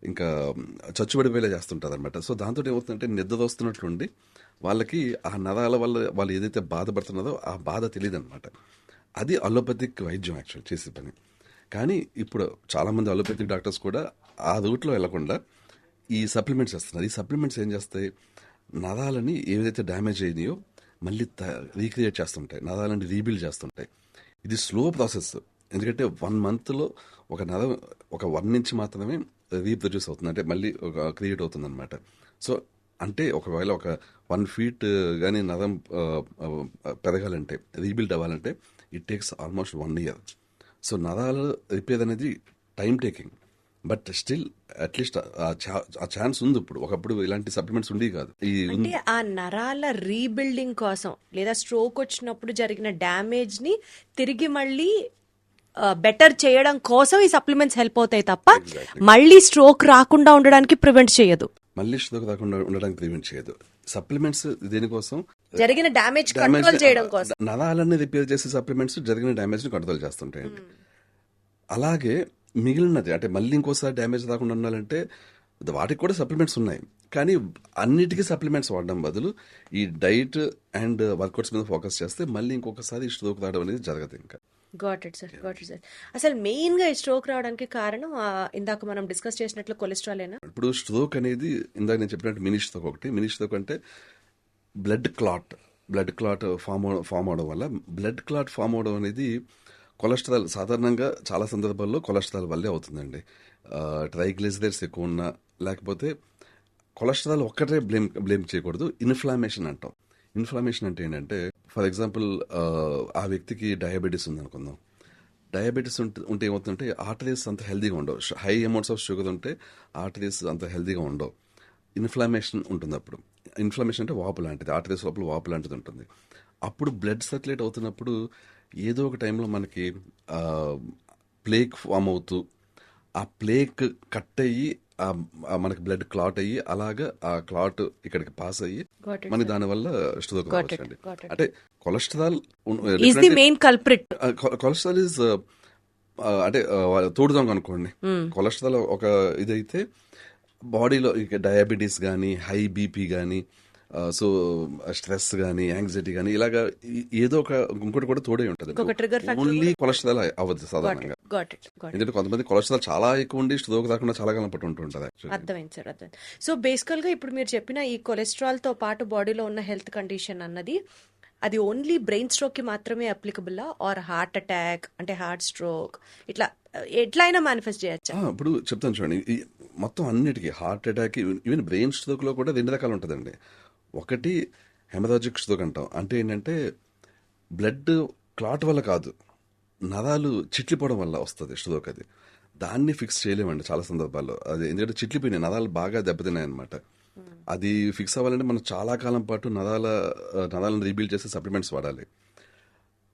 ఇంకా చచ్చుబడిపోయేలా చేస్తుంటుంది అనమాట. సో దాంతో ఏమవుతుందంటే నిద్ర వస్తున్నట్లుండి వాళ్ళకి ఆ నరాల వల్ల వాళ్ళు ఏదైతే బాధపడుతున్నారో ఆ బాధ తెలియదు అనమాట. అది అలోపతిక్ వైద్యం యాక్చువల్ చేసే పని. కానీ ఇప్పుడు చాలామంది అలోపతిక్ డాక్టర్స్ కూడా ఆ రూట్లో వెళ్లకుండా ఈ సప్లిమెంట్స్ ఇస్తున్నారు. ఈ సప్లిమెంట్స్ ఏం చేస్తాయి, నరాలని ఏదైతే డ్యామేజ్ అయినాయో మళ్ళీ రీక్రియేట్ చేస్తుంటాయి, నరాలని రీబిల్డ్ చేస్తుంటాయి. ఇది స్లో ప్రాసెస్. ఎందుకంటే 1 monthలో ఒక నరం ఒక 1 inch మాత్రమే రీప్రొడ్యూస్ అవుతుంది, అంటే మళ్ళీ ఒక క్రియేట్ అవుతుంది అనమాట. సో అంటే ఒకవేళ ఒక 1 feet కానీ నరం పెరగాలంటే, రీబిల్డ్ అవ్వాలంటే it takes almost 1 year. So నరాలు రిపేర్ అనేది time taking, but still at least ఆ ఛాన్స్ ఉంది. ఇప్పుడు ఒకప్పుడు ఇలాంటి సప్లిమెంట్స్ ఉండేవి కాదు. అంటే ఆ నరాల రీబిల్డింగ్ కోసం లేదా స్ట్రోక్ వచ్చినప్పుడు జరిగిన డ్యామేజ్ ని తిరిగి మళ్ళీ బెటర్ చేయడం కోసం ఈ సప్లిమెంట్స్ హెల్ప్ అవుతాయి తప్ప మళ్ళీ స్ట్రోక్ రాకుండా ఉండడానికి ప్రివెంట్ చేయదు. మళ్ళీ స్ట్రోక్ రాకుండా ఉండడానికి ప్రివెంట్ చేయదు. సప్లిమెంట్స్ దేనికోసం, జరిగిన డ్యామేజ్ కంట్రోల్ చేయడం కోసం. నరాలన్నీ రిపేర్ చేసే సప్లిమెంట్స్ జరిగిన డ్యామేజ్ ని కంట్రోల్ చేస్తుంటాయండి. అలాగే మిగిలినది అంటే మళ్ళీ ఇంకోసారి డ్యామేజ్ రాకుండా ఉండాలంటే వాటికి కూడా సప్లిమెంట్స్ ఉన్నాయి. కానీ అన్నిటికీ సప్లిమెంట్స్ వాడడం బదులు ఈ డైట్ అండ్ వర్కౌట్స్ మీద ఫోకస్ చేస్తే మళ్ళీ ఇంకొకసారి స్ట్రోక్ రావడం అనేది జరగదు. ఇంకా గాట్ ఇట్ సార్. అసలు మెయిన్ గా ఈ స్ట్రోక్ రావడానికి కారణం ఇందాక మనం డిస్కస్ చేసినట్లు కొలెస్ట్రాల్ ఏనా? ఇప్పుడు స్ట్రోక్ అనేది ఇందాక నేను చెప్పినట్టు మినీ స్ట్రోక్ ఒకటి. మినీ స్ట్రోక్ అంటే బ్లడ్ క్లాట్ ఫామ్ అవడం వల్ల, బ్లడ్ క్లాట్ ఫామ్ అవడం అనేది కొలెస్ట్రాల్ సాధారణంగా చాలా సందర్భాల్లో కొలెస్ట్రాల్ వల్లే అవుతుందండి. ట్రైగ్లిజరైడ్స్ ఎక్కువ ఉన్నా, లేకపోతే కొలెస్ట్రాల్ ఒక్కటే బ్లేమ్ చేయకూడదు. ఇన్ఫ్లామేషన్ అంటాం. ఇన్ఫ్లామేషన్ అంటే ఏంటంటే, ఫర్ ఎగ్జాంపుల్ ఆ వ్యక్తికి డయాబెటీస్ ఉందనుకుందాం. డయాబెటీస్ ఉంటే ఏమవుతుందంటే ఆర్టరీస్ అంత హెల్దీగా ఉండవు. హై అమౌంట్స్ ఆఫ్ షుగర్ ఉంటే ఆర్టరీస్ అంత హెల్దీగా ఉండవు. ఇన్ఫ్లామేషన్ ఉంటుంది. అప్పుడు ఇన్ఫ్లమేషన్ అంటే వాపు లాంటిది, ఆర్టరీస్ లోపల వాపు లాంటిది ఉంటుంది. అప్పుడు బ్లడ్ సర్క్యులేట్ అవుతున్నప్పుడు ఏదో ఒక టైంలో మనకి ప్లేక్ ఫామ్ అవుతూ, ఆ ప్లేక్ కట్ అయ్యి మనకి బ్లడ్ క్లాట్ అయ్యి, అలాగా ఆ క్లాట్ ఇక్కడికి పాస్ అయ్యి మనకి దానివల్ల స్ట్రోక్ రావచ్చు అండి. అంటే cholesterol is the main culprit. Cholesterol is అంటే తోడుదాం అనుకోండి. కొలెస్ట్రాల్ ఒక ఇదైతే బాడీలో డయాబెటీస్ కానీ, హై బీపీ కానీ, సో స్ట్రెస్ కానీ, యాంగ్జైటీ కానీ, ఇలాగా ఏదో ఒక ఇంకోటి కూడా తోడే ఉంటుంది. ఓన్లీ కొలెస్ట్రాల్ అవ్వదు సాధారణంగా. ఎందుకంటే కొంతమంది కొలెస్ట్రాల్ చాలా ఎక్కువ ఉండి స్ట్రోక్ రాకుండా చాలా కాలం పట్టు ఉంటుంటుంది. అర్థమైంది సార్, అర్థమైంది. సో బేసికల్ గా ఇప్పుడు మీరు చెప్పిన ఈ కొలెస్ట్రాల్ తో పాటు బాడీలో ఉన్న హెల్త్ కండిషన్ అన్నది అది ఓన్లీ బ్రెయిన్ స్ట్రోక్ కి మాత్రమే అప్లికబుల్ ఆర్ హార్ట్ అటాక్ అంటే హార్ట్ స్ట్రోక్ ఇట్లా ఎట్లయినా మేనిఫెస్ట్ చేయొచ్చా? ఇప్పుడు చెప్తాను చూడండి, మొత్తం అన్నిటికీ heart attack, even brain stroke లో కూడా 2 రకాలు ఉంటుందండి. ఒకటి హెమరాజిక్ స్ట్రోక్ అంటాం. అంటే ఏంటంటే బ్లడ్ క్లాట్ వల్ల కాదు, నరాలు చిట్లిపోవడం వల్ల వస్తుంది స్ట్రోక్. అది దాన్ని ఫిక్స్ చేయలేమండి చాలా సందర్భాల్లో. అది ఎందుకంటే చిట్లిపోయినాయి, నరాలు బాగా దెబ్బతిన్నాయి అనమాట. అది ఫిక్స్ అవ్వాలంటే మనం చాలా కాలం పాటు నరాలను రీబిల్డ్ చేసే సప్లిమెంట్స్ వాడాలి.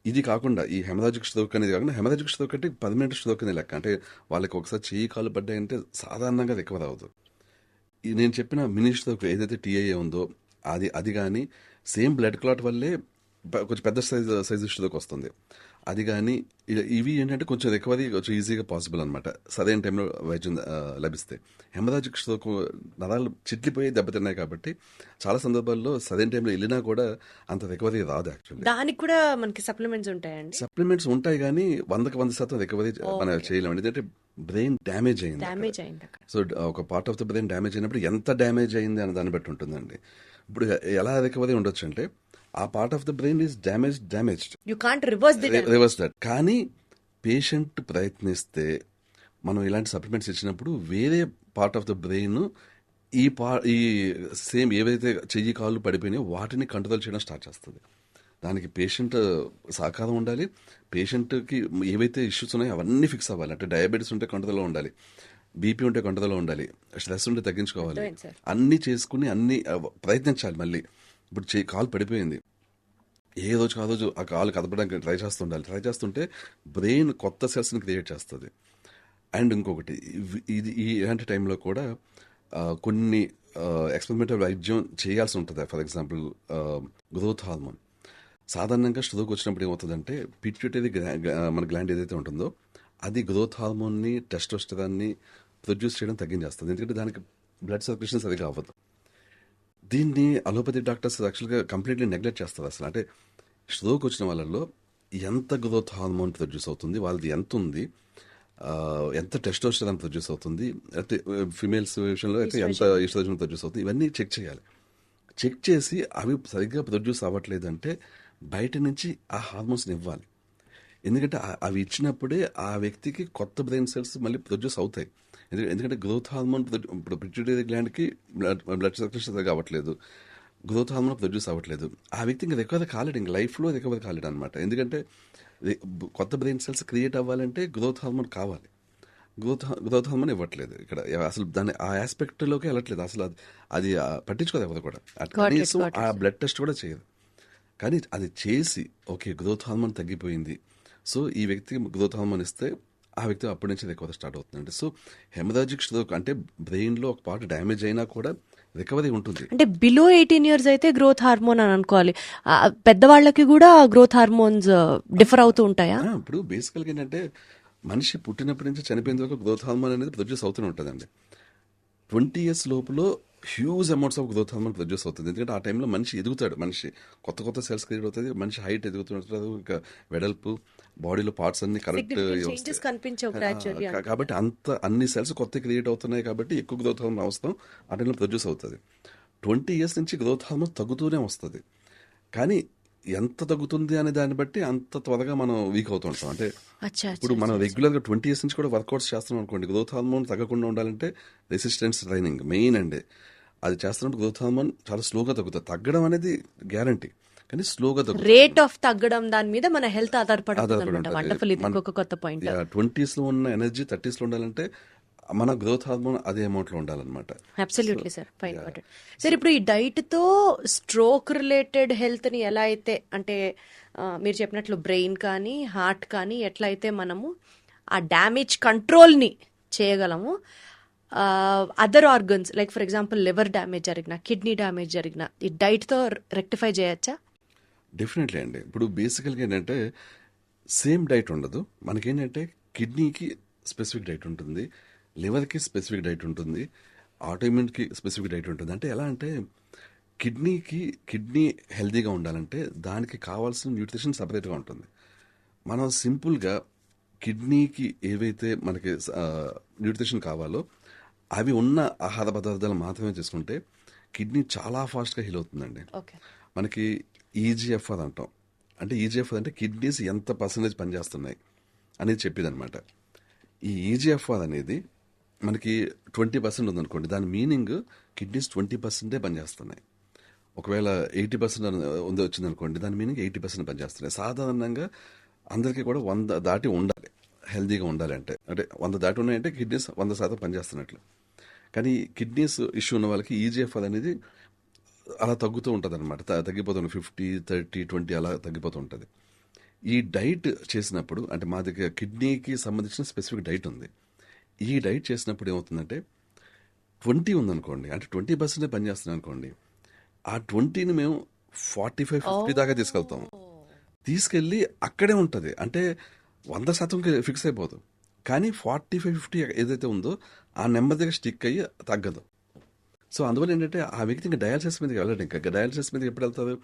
ఇది కాకుండా ఈ హెమరాజిక్ స్ట్రోక్ అనేది కాకుండా, హెమరాజిక్ స్ట్రోక్ అంటే 10 మినిట్ స్ట్రోక్ అనే లెక్క. అంటే వాళ్ళకి ఒకసారి చెయ్యి కాలు పడ్డాయంటే సాధారణంగా రికవర్ అవ్వదు. నేను చెప్పిన మినీ స్ట్రోక్ ఏదైతే టీఐఏ ఉందో అది కానీ సేమ్ బ్లడ్ క్లాట్ వల్లే కొంచెం పెద్ద సైజు స్ట్రోక్ వస్తుంది. అది కానీ ఇవి ఏంటంటే కొంచెం రికవరీ కొంచెం ఈజీగా పాసిబుల్ అనమాట, సరైన టైంలో వైద్యం లభిస్తే. హెమరాజిక్ స్ట్రోక్ నరాలు చిట్లిపోయి దెబ్బతిన్నాయి కాబట్టి చాలా సందర్భాల్లో సరైన టైంలో వెళ్ళినా కూడా అంత రికవరీ రాదు. యాక్చువల్లీ దానికి కూడా మనకి సప్లిమెంట్స్ ఉంటాయండి. సప్లిమెంట్స్ ఉంటాయి కానీ 100% రికవరీ మనం చేయలేము. ఎందుకంటే బ్రెయిన్ డ్యామేజ్ అయింది. సో ఒక part of the brain damage అయినప్పుడు ఎంత డ్యామేజ్ అయింది అనే దాన్ని బట్టి ఉంటుందండి. ఇప్పుడు ఎలా రికవరీ ఉండొచ్చు అంటే, ఆ part of the brain is damaged, you can't reverse that. కానీ పేషెంట్ ప్రయత్నిస్తే మనం ఇలాంటి సప్లిమెంట్స్ ఇచ్చినప్పుడు వేరే పార్ట్ ఆఫ్ ద బ్రెయిన్ ఈ సేమ్ ఏవైతే చెయ్యి కాళ్ళు పడిపోయినాయో వాటిని కంట్రోల్ చేయడం స్టార్ట్ చేస్తుంది. దానికి పేషెంట్ సహకారం ఉండాలి. పేషెంట్కి ఏవైతే ఇష్యూస్ ఉన్నాయో అవన్నీ ఫిక్స్ అవ్వాలి. అంటే డయాబెటీస్ ఉంటే కంట్రోల్లో ఉండాలి, బీపీ ఉంటే కంట్రోల్లో ఉండాలి, స్ట్రెస్ ఉంటే తగ్గించుకోవాలి. అన్నీ చేసుకుని అన్ని ప్రయత్నించాలి. మళ్ళీ ఇప్పుడు కాలు పడిపోయింది, ఏ రోజు ఆ రోజు ఆ కాలు కదపడానికి ట్రై చేస్తుంటే బ్రెయిన్ కొత్త సెల్స్ని క్రియేట్ చేస్తుంది. అండ్ ఇంకొకటి, ఇలాంటి టైంలో కూడా కొన్ని ఎక్స్పెరిమెంటల్ వైద్యం చేయాల్సి ఉంటుంది. For example growth hormone. సాధారణంగా స్ట్రోక్ వచ్చినప్పుడు ఏమవుతుందంటే పిట్యూటరీ మన గ్లాండ్ ఏదైతే ఉంటుందో అది గ్రోత్ హార్మోన్ని, టెస్టోస్టెరాన్ని ప్రొడ్యూస్ చేయడం తగ్గించేస్తుంది. ఎందుకంటే దానికి బ్లడ్ సర్క్యులేషన్ సరిగా అవ్వదు. దీన్ని అలోపతి డాక్టర్స్ యాక్చువల్గా కంప్లీట్లీ నెగ్లెక్ట్ చేస్తారు. అసలు అంటే స్ట్రోక్ వచ్చిన వాళ్ళలో ఎంత గ్రోత్ హార్మోన్ ప్రొడ్యూస్ అవుతుంది, వాళ్ళది ఎంత ఉంది, ఎంత టెస్టోస్టెరాన్ ప్రొడ్యూస్ అవుతుంది, అయితే ఫిమేల్స్ విషయంలో అయితే ఎంత ఈస్ట్రోజన్ ప్రొడ్యూస్ అవుతుంది, ఇవన్నీ చెక్ చేయాలి. చెక్ చేసి అవి సరిగ్గా ప్రొడ్యూస్ అవ్వట్లేదంటే బయట నుంచి ఆ హార్మోన్స్ని ఇవ్వాలి. ఎందుకంటే అవి ఇచ్చినప్పుడే ఆ వ్యక్తికి కొత్త బ్రెయిన్ సెల్స్ మళ్ళీ ప్రొడ్యూస్ అవుతాయి. ఎందుకంటే గ్రోత్ హార్మోన్ ఇప్పుడు పిట్యూటరీ గ్లాండ్కి బ్లడ్ సర్క్యులేషన్ సరిగా అవ్వట్లేదు, గ్రోత్ హార్మోన్ ప్రొడ్యూస్ అవ్వట్లేదు, ఆ వ్యక్తి ఇంకా రికవర్ కాలేడు, ఇంకా లైఫ్లో రికవర్ కాలేడు అనమాట. ఎందుకంటే కొత్త బ్రెయిన్ సెల్స్ క్రియేట్ అవ్వాలంటే గ్రోత్ హార్మోన్ కావాలి. గ్రోత్ హార్మోన్ ఇవ్వట్లేదు. ఇక్కడ అసలు దాన్ని ఆ ఆస్పెక్ట్లోకి వెళ్ళట్లేదు. అసలు అది పట్టించుకోదు ఎవరు కూడా. కనీసం ఆ బ్లడ్ టెస్ట్ కూడా చేయదు. కానీ అది చేసి ఓకే గ్రోత్ హార్మోన్ తగ్గిపోయింది, సో ఈ వ్యక్తికి గ్రోత్ హార్మోన్ ఇస్తే ఆ వ్యక్తి అప్పటి నుంచి రికవరీ స్టార్ట్ అవుతుందండి. సో హెమరాజిక్ స్ట్రోక్ అంటే బ్రెయిన్లో ఒక పార్ట్ డ్యామేజ్ అయినా కూడా రికవరీ ఉంటుంది. అంటే బిలో 18 years అయితే గ్రోత్ హార్మోన్ అని అనుకోవాలి. పెద్దవాళ్ళకి కూడా గ్రోత్ హార్మోన్స్ డిఫర్ అవుతూ ఉంటాయా? ఇప్పుడు బేసికల్గా ఏంటంటే మనిషి పుట్టినప్పటి నుంచి చనిపోయిన వరకు గ్రోత్ హార్మోన్ అనేది ప్రొడ్యూస్ అవుతూనే ఉంటుందండి. 20 years లోపల huge amounts of growth hormone produce అవుతుంది. ఎందుకంటే ఆ టైంలో మనిషి ఎదుగుతాడు, మనిషి కొత్త సెల్స్ క్రియేట్ అవుతుంది, మనిషి హైట్ ఎదుగుతుంటారు, ఇంకా వెడల్పు, బాడీలో పార్ట్స్ అన్ని కరెక్ట్. కాబట్టి అన్ని సెల్స్ కొత్త క్రియేట్ అవుతున్నాయి కాబట్టి ఎక్కువ గ్రోత్ హార్మోన్ అవసరం ఆ టైంలో ప్రొడ్యూస్ అవుతుంది. 20 years నుంచి గ్రోత్ హార్మోన్ తగ్గుతూనే వస్తుంది. కానీ ఎంత తగ్గుతుంది అనే దాన్ని బట్టి అంత త్వరగా మనం వీక్ అవుతుంటాం. అంటే అచ్చా ఇప్పుడు మనం రెగ్యులర్గా 20 years నుంచి కూడా వర్కౌట్స్ చేస్తున్నాం అనుకోండి, గ్రోత్ హార్మోన్ తగ్గకుండా ఉండాలంటే రెసిస్టెన్స్ ట్రైనింగ్ మెయిన్ అండి. అది చేస్తున్నప్పుడు గ్రోత్ హార్మోన్ చాలా స్లోగా తగ్గుతుంది. తగ్గడం అనేది గ్యారంటీ, కానీ స్లోగా తగ్గుతుంది. రేట్ ఆఫ్ తగ్గడం దాని మీద మన హెల్త్ ఆధారపడుతుంది అనమాట. ఉంటుంది. వండర్ఫుల్, ఇది ఇంకొక కొత్త పాయింట్. 20s లో ఉన్న ఎనర్జీ 30s లో ఉండాలంటే మన గ్రోత్ హార్మోన్ అదే అమౌంట్ లో ఉండాలన్నమాట. Absolutely sir, fine important. Sir ఇప్పుడు ఈ డైట్ తో స్ట్రోక్ రిలేటెడ్ హెల్త్ ని ఎలా అయితే, అంటే మీరు చెప్పినట్లు బ్రెయిన్ కానీ హార్ట్ కానీ ఎట్లా అయితే మనము ఆ డ్యామేజ్ కంట్రోల్ ని చేయగలము, other organs like for example liver damage జరిగిన, కిడ్నీ డ్యామేజ్ జరిగిన ఈ డైట్ తో రెక్టిఫై చేయొచ్చా? డెఫినెట్లీ అండి. ఇప్పుడు బేసికల్గా ఏంటంటే సేమ్ డైట్ ఉండదు. మనకేంటంటే కిడ్నీకి స్పెసిఫిక్ డైట్ ఉంటుంది, లివర్కి స్పెసిఫిక్ డైట్ ఉంటుంది, ఆటోఇమ్యూన్కి స్పెసిఫిక్ డైట్ ఉంటుంది. అంటే ఎలా అంటే కిడ్నీ హెల్తీగా ఉండాలంటే దానికి కావాల్సిన న్యూట్రిషన్ సపరేట్గా ఉంటుంది. మనం సింపుల్గా కిడ్నీకి ఏవైతే మనకి న్యూట్రిషన్ కావాలో అవి ఉన్న ఆహార పదార్థాలు మాత్రమే తీసుకుంటే కిడ్నీ చాలా ఫాస్ట్గా హీల్ అవుతుందండి. ఓకే. మనకి ఈజీఎఫ్ఆర్ అంటాం. అంటే ఈజీఎఫ్ఆర్ అంటే కిడ్నీస్ ఎంత పర్సెంటేజ్ పనిచేస్తున్నాయి అనేది చెప్పేది అనమాట. ఈ ఈజీఎఫ్ఆర్ అనేది మనకి 20% ఉందనుకోండి, దాని మీనింగ్ కిడ్నీస్ 20% పనిచేస్తున్నాయి. ఒకవేళ 80% వచ్చిందనుకోండి, దాని మీనింగ్ 80% పనిచేస్తున్నాయి. సాధారణంగా అందరికీ కూడా 100 దాటి ఉండాలి హెల్తీగా ఉండాలి అంటే. అంటే 100 దాటి ఉన్నాయంటే కిడ్నీస్ 100% పనిచేస్తున్నట్లు. కానీ కిడ్నీస్ ఇష్యూ ఉన్న వాళ్ళకి ఈజీఎఫ్ఆర్ అనేది అలా తగ్గుతూ ఉంటుంది అనమాట. తగ్గిపోతుంది, 50, 30, 20 అలా తగ్గిపోతూ ఉంటుంది. ఈ డైట్ చేసినప్పుడు, అంటే మా దగ్గర కిడ్నీకి సంబంధించిన స్పెసిఫిక్ డైట్ ఉంది. ఈ డైట్ చేసినప్పుడు ఏమవుతుందంటే 20 ఉందనుకోండి, అంటే 20% పనిచేస్తుంది అనుకోండి, ఆ 20ని మేము 45-50 దాకా తీసుకెళ్తాము. తీసుకెళ్ళి అక్కడే ఉంటుంది. అంటే 100% ఫిక్స్ అయిపోదు, కానీ 45-50 ఏదైతే ఉందో ఆ నెంబర్ దగ్గర స్టిక్ అయ్యి తగ్గదు. సో అందువల్ల ఏంటంటే ఆ వ్యక్తి ఇంకా డయాలసిస్ మీదకి వెళ్ళడు. ఇంకా డయాలసిస్ మీదకి ఎప్పుడు వెళ్తారు?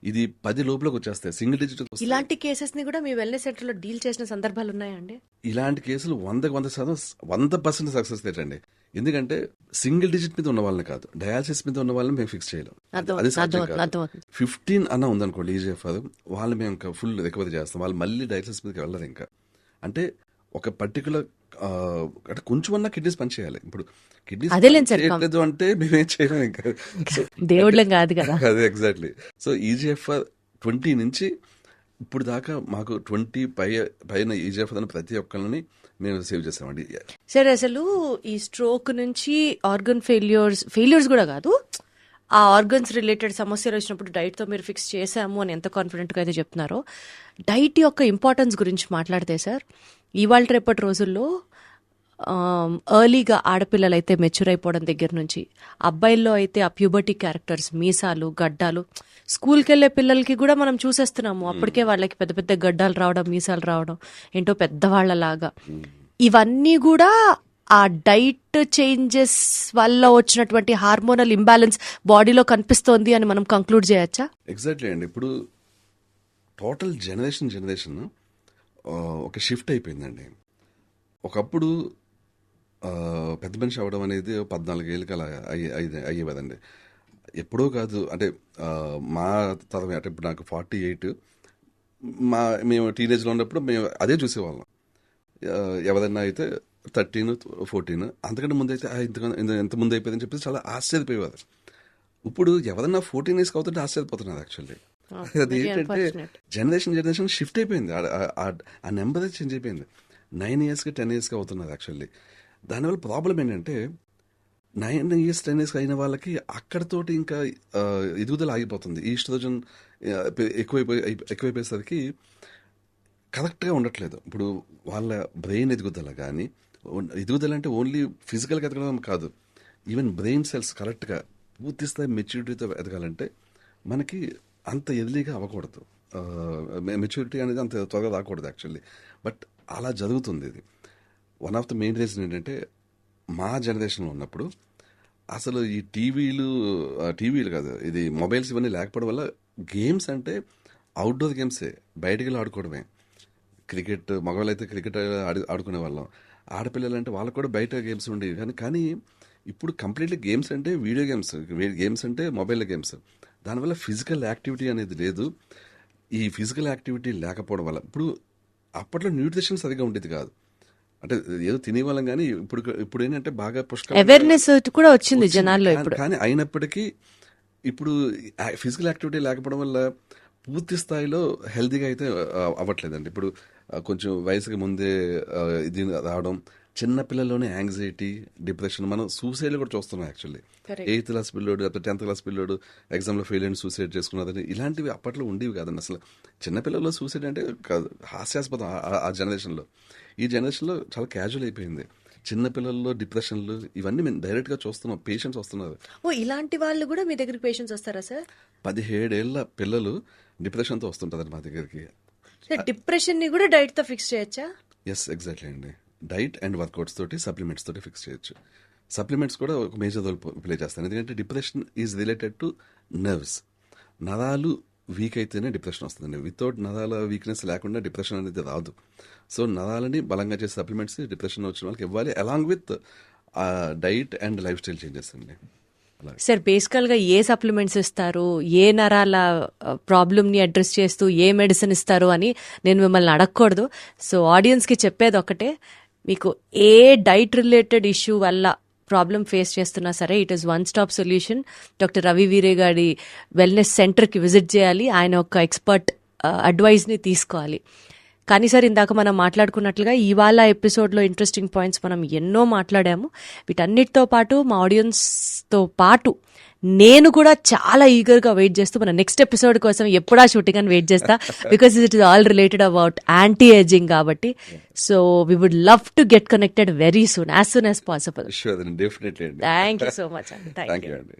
ఇది 10 లోపలికి వచ్చేస్తాయి, సింగిల్ డిజిట్. ఇలాంటి కేసెస్ ని కూడా మీ వెల్నెస్ సెంటర్ లో డీల్ చేసిన సందర్భాలు ఉన్నాయండి? ఇలాంటి కేసులు 100% సక్సెస్ రేట్ అండి. ఎందుకంటే సింగిల్ డిజిట్ మీద ఉన్న వాళ్ళని కాదు, డయాలసిస్ మీద ఉన్న వాళ్ళని మేము ఫిక్స్ చేయలేం. అది సాధ్యం కాదు. 15 అన్న ఉందనుకోండి ఈజీఎఫ్ఆర్, వాళ్ళు మేము ఇంకా ఫుల్ రికవరీ చేస్తాం. వాళ్ళు మళ్ళీ డయాలసిస్ మీదకి వెళ్ళరు. ఇంకా అంటే ఒక పర్టికులర్ అంటే కొంచెం అన్నా కిడ్నీస్ పని చేయాలి. ఇప్పుడు కిడ్నీస్ చేయట్లేదు అంటే మేమేం చేయలేము ఇంకా, దేవుళ్ళం కాదు కదా. అదే ఎగ్జాక్ట్లీ. సో ఈజీఎఫ్ఆర్ 20 నుంచి ఇప్పుడు దాకా మాకు 20 పైన ఈజీఎఫ్ఆర్ అని ప్రతి ఒక్కరిని మేము సేవ్ చేసామండి. సరే, అసలు ఈ స్ట్రోక్ నుంచి ఆర్గన్ ఫెయిల్యూర్స్ కూడా కాదు, ఆ ఆర్గన్స్ రిలేటెడ్ సమస్యలు వచ్చినప్పుడు డైట్తో మీరు ఫిక్స్ చేశాము అని ఎంత కాన్ఫిడెంట్గా అయితే చెప్తున్నారో, డైట్ యొక్క ఇంపార్టెన్స్ గురించి మాట్లాడితే సార్, ఇవాళ రేపటి రోజుల్లో ఎర్లీగా ఆడపిల్లలు అయితే మెచ్యూర్ అయిపోవడం దగ్గర నుంచి, అబ్బాయిల్లో అయితే ఆ ప్యూబర్టీ క్యారెక్టర్స్, మీసాలు, గడ్డాలు, స్కూల్కి వెళ్ళే పిల్లలకి కూడా మనం చూసేస్తున్నాము, అప్పటికే వాళ్ళకి పెద్ద పెద్ద గడ్డాలు రావడం, మీసాలు రావడం, ఏంటో పెద్దవాళ్లలాగా. ఇవన్నీ కూడా ఆ డైట్ చేంజెస్ వల్ల వచ్చినటువంటి హార్మోనల్ ఇంబ్యాలెన్స్ బాడీలో కనిపిస్తోంది అని మనం కంక్లూడ్ చేయొచ్చా? ఎగ్జాక్ట్లీ అండి. ఇప్పుడు టోటల్ జనరేషన్ ఒక షిఫ్ట్ అయిపోయిందండి. ఒకప్పుడు పెద్ద మనిషి అవ్వడం అనేది 14 ఏళ్ళకి అలా అయ్యేదండి. ఎప్పుడో కాదు, అంటే మా తరం, అంటే ఇప్పుడు నాకు 48, మేము టీనేజ్లో ఉన్నప్పుడు మేము అదే చూసేవాళ్ళం. ఎవరన్నా అయితే 13, 14, అంతకంటే ముందు అయితే ఎంత ముందు అయిపోయిందని చెప్పేసి చాలా ఆశ్చర్యపోయేవారు. ఇప్పుడు ఎవరన్నా 14 years అవుతుంటే ఆశ్చర్యపోతున్నారు యాక్చువల్లీ. అది ఏంటంటే జనరేషన్ షిఫ్ట్ అయిపోయింది. ఆ నెంబర్ చేంజ్ అయిపోయింది. 9 years, 10 years అవుతున్నారు యాక్చువల్లీ. దానివల్ల ప్రాబ్లం ఏంటంటే 9 years, 10 years అయిన వాళ్ళకి అక్కడతోటి ఇంకా ఎదుగుదల ఆగిపోతుంది. ఈస్ట్రోజన్ ఎక్కువైపోయేసరికి కరెక్ట్గా ఉండట్లేదు. ఇప్పుడు వాళ్ళ బ్రెయిన్ ఎదుగుదల కానీ, ఎదుగుదల అంటే ఓన్లీ ఫిజికల్గా ఎదగడం కాదు, ఈవెన్ బ్రెయిన్ సెల్స్ కరెక్ట్గా పూర్తి స్థాయి మెచ్యూరిటీతో ఎదగాలంటే మనకి అంత ఎర్లీగా అవ్వకూడదు. మెచ్యూరిటీ అనేది అంత త్వరగా రాకూడదు యాక్చువల్లీ. బట్ అలా జరుగుతుంది. ఇది one of the main reason ఏంటంటే, మా జనరేషన్లో ఉన్నప్పుడు అసలు ఈ టీవీలు కాదు, ఇది మొబైల్స్ ఇవన్నీ లేకపోవడం వల్ల గేమ్స్ అంటే అవుట్డోర్ గేమ్సే, బయటికి వెళ్ళి ఆడుకోవడమే. క్రికెట్, మగవాళ్ళు అయితే క్రికెట్ ఆడుకునే వాళ్ళం, ఆడపిల్లలు అంటే వాళ్ళకు కూడా బయట గేమ్స్ ఉండేవి. కానీ ఇప్పుడు కంప్లీట్లీ గేమ్స్ అంటే వీడియో గేమ్స్ అంటే మొబైల్ గేమ్స్. దానివల్ల ఫిజికల్ యాక్టివిటీ అనేది లేదు. ఈ ఫిజికల్ యాక్టివిటీ లేకపోవడం వల్ల ఇప్పుడు అప్పట్లో న్యూట్రిషన్ సరిగా ఉండేది కాదు, అంటే ఏదో తినేవాళ్ళం కానీ ఇప్పుడు ఏంటంటే బాగా అవేర్నెస్ కూడా వచ్చింది జనాల్లో ఇప్పుడు. కానీ అయినప్పటికీ ఇప్పుడు ఫిజికల్ యాక్టివిటీ లేకపోవడం వల్ల పూర్తి స్థాయిలో హెల్తీగా అయితే అవ్వట్లేదండి. ఇప్పుడు కొంచెం వయసుకి ముందే ఇది రావడం, చిన్న పిల్లల్లోనే యాంగ్జైటీ, డిప్రెషన్, మనం సూసైడ్ కూడా చూస్తున్నాం. యాక్చువల్లీ 8th క్లాస్ పిల్లోడు లేకపోతే 10th క్లాస్ పిల్లోడు ఎగ్జామ్లో ఫెయిల్ అయిన సూసైడ్ చేసుకున్నదని, ఇలాంటివి అప్పట్లో ఉండేవి కాదండి అసలు. చిన్నపిల్లల్లో సూసైడ్ అంటే హాస్యాస్పదం ఆ జనరేషన్లో. ఈ జనరేషన్లో చాలా క్యాజువల్ అయిపోయింది. చిన్నపిల్లల్లో డిప్రెషన్లు ఇవన్నీ మేము డైరెక్ట్గా చూస్తున్నాం, పేషెంట్స్ వస్తున్నారు. ఇలాంటి వాళ్ళు కూడా మీ దగ్గరికి పేషెంట్స్ వస్తారా సార్? 17 ఏళ్ల పిల్లలు డిప్రెషన్తో వస్తుంటారు మా దగ్గరికి. డిప్రెషన్ ని కూడా డైట్ తో ఫిక్స్ చేయొచ్చా? ఎస్, ఎగ్జాక్ట్లీ అండి. డైట్ అండ్ వర్కౌట్స్ తోటి, సప్లిమెంట్స్ తోటి ఫిక్స్ చేయొచ్చు. సప్లిమెంట్స్ కూడా ఒక మేజర్ రోల్ ప్లే చేస్తాను, ఎందుకంటే depression is related to nerves. నరాలు వీక్ అయితేనే డిప్రెషన్ వస్తుందండి. వితౌట్ నరాల వీక్నెస్ లేకుండా డిప్రెషన్ అనేది రాదు. సో నరాలని బలంగా చేసే సప్లిమెంట్స్ డిప్రెషన్ వచ్చిన వాళ్ళకి ఇవ్వాలి, along with diet and life style changes అండి. సార్ బేసికల్ గా ఏ సప్లిమెంట్స్ ఇస్తారు, ఏ నరాల ప్రాబ్లమ్ ని అడ్రస్ చేస్తూ ఏ మెడిసిన్ ఇస్తారు అని నేను మిమ్మల్ని అడగకూడదు. సో ఆడియన్స్ కి చెప్పేది ఒకటే, మీకు ఏ డైట్ రిలేటెడ్ ఇష్యూ వల్ల ప్రాబ్లం ఫేస్ చేస్తున్నా సరే, it is one stop solution. Doctor Ravi వీరే గారి వెల్నెస్ సెంటర్కి విజిట్ చేయాలి, ఆయన ఒక ఎక్స్పర్ట్ అడ్వైజ్ని తీసుకోవాలి. కానీ సార్ ఇందాక మనం మాట్లాడుకున్నట్లుగా ఇవాళ ఎపిసోడ్లో ఇంట్రెస్టింగ్ పాయింట్స్ మనం ఎన్నో మాట్లాడాము. వీటన్నిటితో పాటు మా ఆడియన్స్తో పాటు నేను కూడా చాలా ఈగర్గా వెయిట్ చేస్తూ మన నెక్స్ట్ ఎపిసోడ్ కోసం ఎప్పుడా షూటింగ్ అని వెయిట్ చేస్తా, because it is all related about anti ageing కాబట్టి. So we would love to get connected very soon, as soon as possible. Sure, then definitely. Thank you so much అండి. Thank you, Andy.